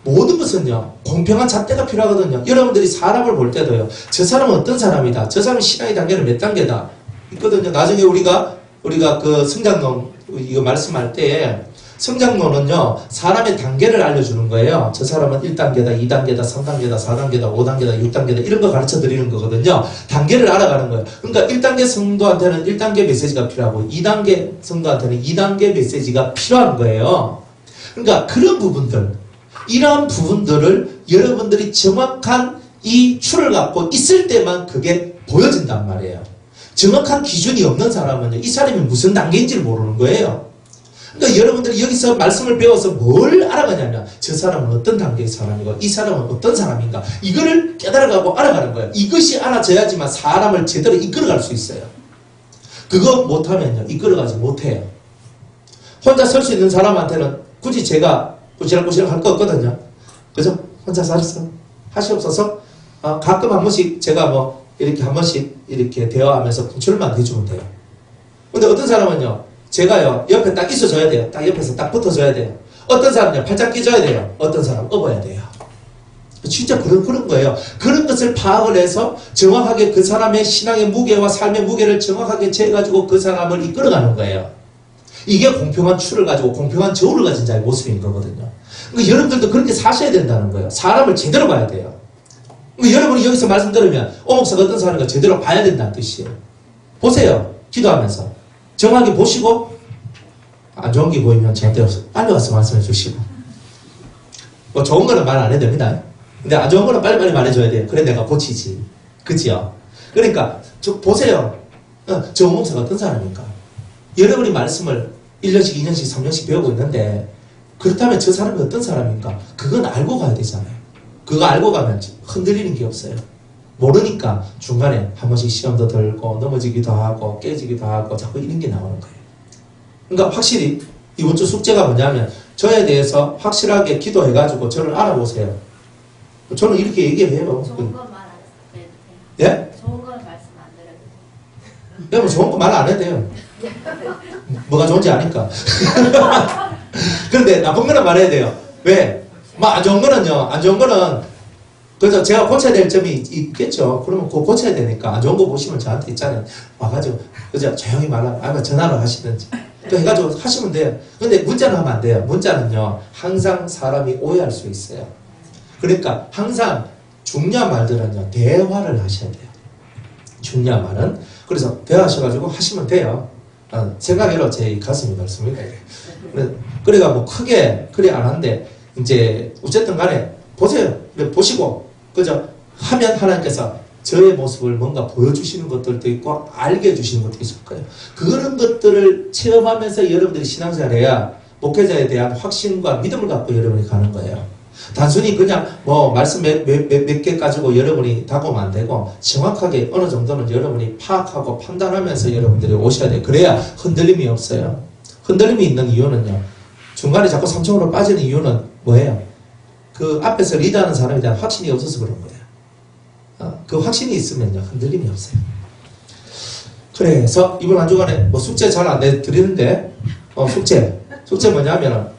모든 것은요, 공평한 잣대가 필요하거든요. 여러분들이 사람을 볼 때도요, 저 사람은 어떤 사람이다, 저 사람의 신앙의 단계는 몇 단계다 있거든요. 나중에 우리가 그 성장론 이거 말씀할 때 성장론은요, 사람의 단계를 알려주는 거예요. 저 사람은 1단계다, 2단계다, 3단계다, 4단계다, 5단계다, 6단계다 이런 거 가르쳐 드리는 거거든요. 단계를 알아가는 거예요. 그러니까 1단계 성도한테는 1단계 메시지가 필요하고 2단계 성도한테는 2단계 메시지가 필요한 거예요. 그러니까 그런 부분들, 이러한 부분들을 여러분들이 정확한 이 추를 갖고 있을 때만 그게 보여진단 말이에요. 정확한 기준이 없는 사람은요, 이 사람이 무슨 단계인지를 모르는 거예요. 그러니까 여러분들이 여기서 말씀을 배워서 뭘 알아가냐면 저 사람은 어떤 단계의 사람이고 이 사람은 어떤 사람인가, 이거를 깨달아가고 알아가는 거예요. 이것이 알아져야지만 사람을 제대로 이끌어갈 수 있어요. 그거 못하면요, 이끌어가지 못해요. 혼자 설 수 있는 사람한테는 굳이 제가 꾸시락꾸시락 할 거 없거든요. 그죠? 혼자 살았어. 하시옵소서. 가끔 한 번씩 제가 뭐 이렇게 한 번씩 이렇게 대화하면서 분출만 해주면 돼요. 근데 어떤 사람은요, 제가요 옆에 딱 있어줘야 돼요. 딱 옆에서 딱 붙어줘야 돼요. 어떤 사람은요 팔짱 끼줘야 돼요. 어떤 사람은 업어야 돼요. 진짜 그런 거예요. 그런 것을 파악을 해서 정확하게 그 사람의 신앙의 무게와 삶의 무게를 정확하게 재가지고 그 사람을 이끌어가는 거예요. 이게 공평한 추를 가지고 공평한 저울을 가진 자의 모습인 거거든요. 그러니까 여러분들도 그렇게 사셔야 된다는 거예요. 사람을 제대로 봐야 돼요. 그러니까 여러분이 여기서 말씀 들으면 목사가 어떤 사람인가 제대로 봐야 된다는 뜻이에요. 보세요. 기도하면서 정확히 보시고 안 좋은 게 보이면 저한테 빨리 와서 말씀해 주시고, 뭐 좋은 거는 말 안 해도 됩니다. 근데 안 좋은 거는 빨리빨리 말해줘야 돼요. 그래 내가 고치지. 그치요? 그러니까 보세요. 저 목사가 어떤 사람입니까? 여러분이 말씀을 1년씩 2년씩 3년씩 배우고 있는데 그렇다면 저 사람이 어떤 사람인가? 그건 알고 가야 되잖아요. 그거 알고 가면 흔들리는 게 없어요. 모르니까 중간에 한 번씩 시험도 들고 넘어지기도 하고 깨지기도 하고 자꾸 이런 게 나오는 거예요. 그러니까 확실히 이번 주 숙제가 뭐냐면 저에 대해서 확실하게 기도해가지고 저를 알아보세요. 저는 이렇게 얘기를 해요. 좋은 건 말 안 해도 돼요. 예? 좋은 건 말씀 안 드려도 돼요. 여러분 좋은 거 말 안 해도 돼요. 뭐가 좋은지 아니까. 그런데 나쁜 거는 말해야 돼요. 왜? 뭐 안 좋은 거는요. 안 좋은 거는 그래서 제가 고쳐야 될 점이 있겠죠. 그러면 그거 고쳐야 되니까 안 좋은 거 보시면 저한테 있잖아요. 와가지고 그저 조용히 말하고 아니면 전화로 하시든지 또 해가지고 하시면 돼요. 근데 문자는 하면 안 돼요. 문자는요 항상 사람이 오해할 수 있어요. 그러니까 항상 중요한 말들은요 대화를 하셔야 돼요. 중요한 말은 그래서 대화하셔가지고 하시면 돼요. 생각해로 제 가슴이 넓습니다. 그래가 뭐 크게 그래 안 하는데 이제 어쨌든 간에 보세요. 보시고 그죠? 하면 하나님께서 저의 모습을 뭔가 보여주시는 것들도 있고 알게 해주시는 것도 있을 거예요. 그런 것들을 체험하면서 여러분들이 신앙생활을 해야 목회자에 대한 확신과 믿음을 갖고 여러분이 가는 거예요. 단순히 그냥 뭐 말씀 몇 개 가지고 여러분이 다고면 안 되고 정확하게 어느 정도는 여러분이 파악하고 판단하면서 여러분들이 오셔야 돼요. 그래야 흔들림이 없어요. 흔들림이 있는 이유는요. 중간에 자꾸 3층으로 빠지는 이유는 뭐예요? 그 앞에서 리드하는 사람에 대한 확신이 없어서 그런 거예요. 그 확신이 있으면요 흔들림이 없어요. 그래서 이번 한 주간에 뭐 숙제 잘 안 내드리는데 숙제 뭐냐면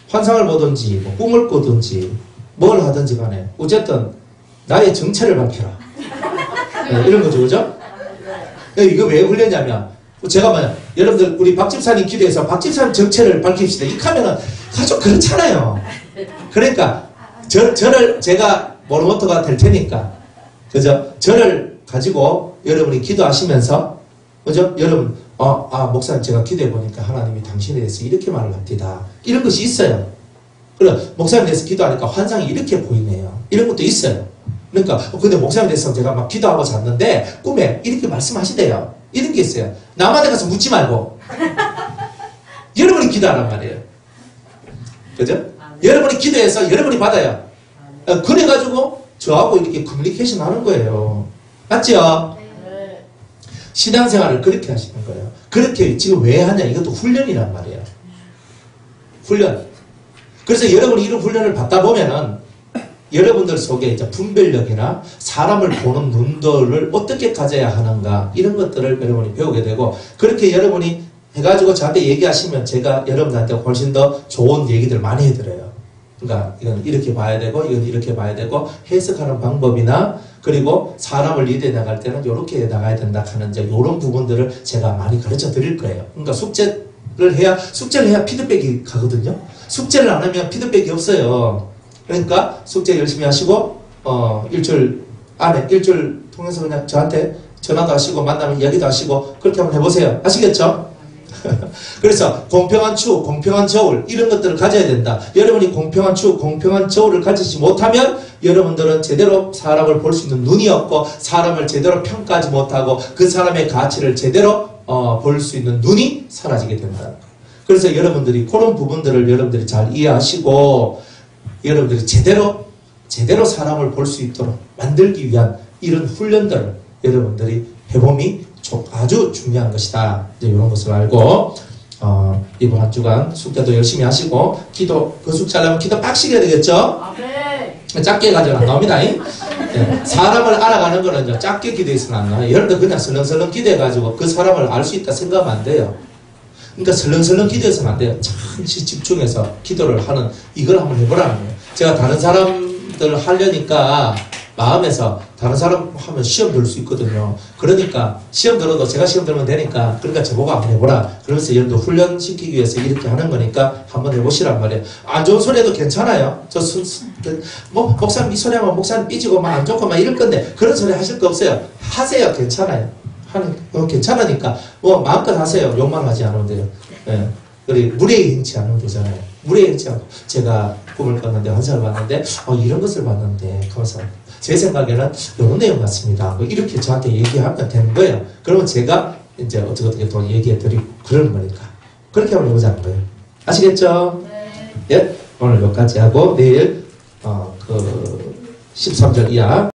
환상을 보든지 뭐 꿈을 꾸든지 뭘 하든지 간에 어쨌든 나의 정체를 밝혀라. 이런 거죠, 그죠? 이거 왜 훈련이냐면 제가 뭐냐 여러분들 우리 박 집사님 기도해서 박 집사님 정체를 밝힙시다. 이렇게 하면은 좀 그렇잖아요. 그러니까 저를 제가 모노모토가 될 테니까 그죠? 저를 가지고 여러분이 기도하시면서 그죠? 여러분 목사님 제가 기도해 보니까 하나님이 당신에 대해서 이렇게 말을 합니다. 이런 것이 있어요. 그래 목사님에 대해서 기도하니까 환상이 이렇게 보이네요. 이런 것도 있어요. 그러니까 근데 목사님에 대해서 제가 막 기도하고 잤는데 꿈에 이렇게 말씀하시대요. 이런 게 있어요. 남한테 가서 묻지 말고 여러분이 기도하란 말이에요. 그죠? 여러분이 기도해서 여러분이 받아요. 그래가지고 저하고 이렇게 커뮤니케이션 하는 거예요. 맞죠? 네. 신앙생활을 그렇게 하시는 거예요. 그렇게 지금 왜 하냐? 이것도 훈련이란 말이에요. 훈련. 그래서 여러분이 이런 훈련을 받다 보면은 여러분들 속에 이제 분별력이나 사람을 보는 눈들을 어떻게 가져야 하는가 이런 것들을 여러분이 배우게 되고 그렇게 여러분이 해가지고 저한테 얘기하시면 제가 여러분한테 훨씬 더 좋은 얘기들 많이 해드려요. 그러니까 이건 이렇게 봐야 되고 이건 이렇게 봐야 되고 해석하는 방법이나 그리고 사람을 리드해 나갈 때는 이렇게 나가야 된다 하는 이제 이런 부분들을 제가 많이 가르쳐 드릴 거예요. 그러니까 숙제를 해야 피드백이 가거든요. 숙제를 안 하면 피드백이 없어요. 그러니까 숙제 열심히 하시고 일주일 안에 일주일 통해서 그냥 저한테 전화도 하시고 만나면 이야기도 하시고 그렇게 한번 해보세요. 아시겠죠? 그래서 공평한 추후, 공평한 저울 이런 것들을 가져야 된다. 여러분이 공평한 추후, 공평한 저울을 가지지 못하면 여러분들은 제대로 사람을 볼 수 있는 눈이 없고 사람을 제대로 평가하지 못하고 그 사람의 가치를 제대로 볼 수 있는 눈이 사라지게 된다. 그래서 여러분들이 그런 부분들을 여러분들이 잘 이해하시고 여러분들이 제대로 사람을 볼 수 있도록 만들기 위한 이런 훈련들을 여러분들이 해봄이 아주 중요한 것이다. 이제 이런 것을 알고 이번 한 주간 숙제도 열심히 하시고 기도 그 숙제 하려면 기도 빡시게 해야 되겠죠? 네. 작게 해가지고 안 나옵니다. 네. 사람을 알아가는 거는 작게 기도해서는 안 나와요. 여러분들 그냥 설렁설렁 기도해가지고 그 사람을 알 수 있다 생각하면 안 돼요. 그러니까 설렁설렁 기도해서는 안 돼요. 잠시 집중해서 기도를 하는 이걸 한번 해보라는 거예요. 제가 다른 사람들 하려니까 마음에서 다른 사람 하면 시험 들 수 있거든요. 그러니까 시험 들어도 제가 시험 들면 되니까 그러니까 저보고 한번 해보라. 그러면서 여러분들 훈련시키기 위해서 이렇게 하는 거니까 한번 해보시란 말이에요. 안 좋은 소리 해도 괜찮아요. 목사님 이 소리 하면 목사님 삐지고 막 안 좋고 막 이럴 건데 그런 소리 하실 거 없어요. 하세요. 괜찮아요. 괜찮으니까 뭐 마음껏 하세요. 욕만 하지 않으면 돼요. 예. 그리고 무례히 행치 않으면 되잖아요. 무례히 행치 않고 제가 꿈을 꿨는데 환상을 봤는데 이런 것을 봤는데 하면서 제 생각에는 이런 내용 같습니다. 뭐 이렇게 저한테 얘기하면 되는 거예요. 그러면 제가 이제 어떻게 또 얘기해 드리고 그러는 거니까 그렇게 한번 해보자는 거예요. 아시겠죠? 네. 예? 오늘 여기까지 하고 내일 그 13절 이하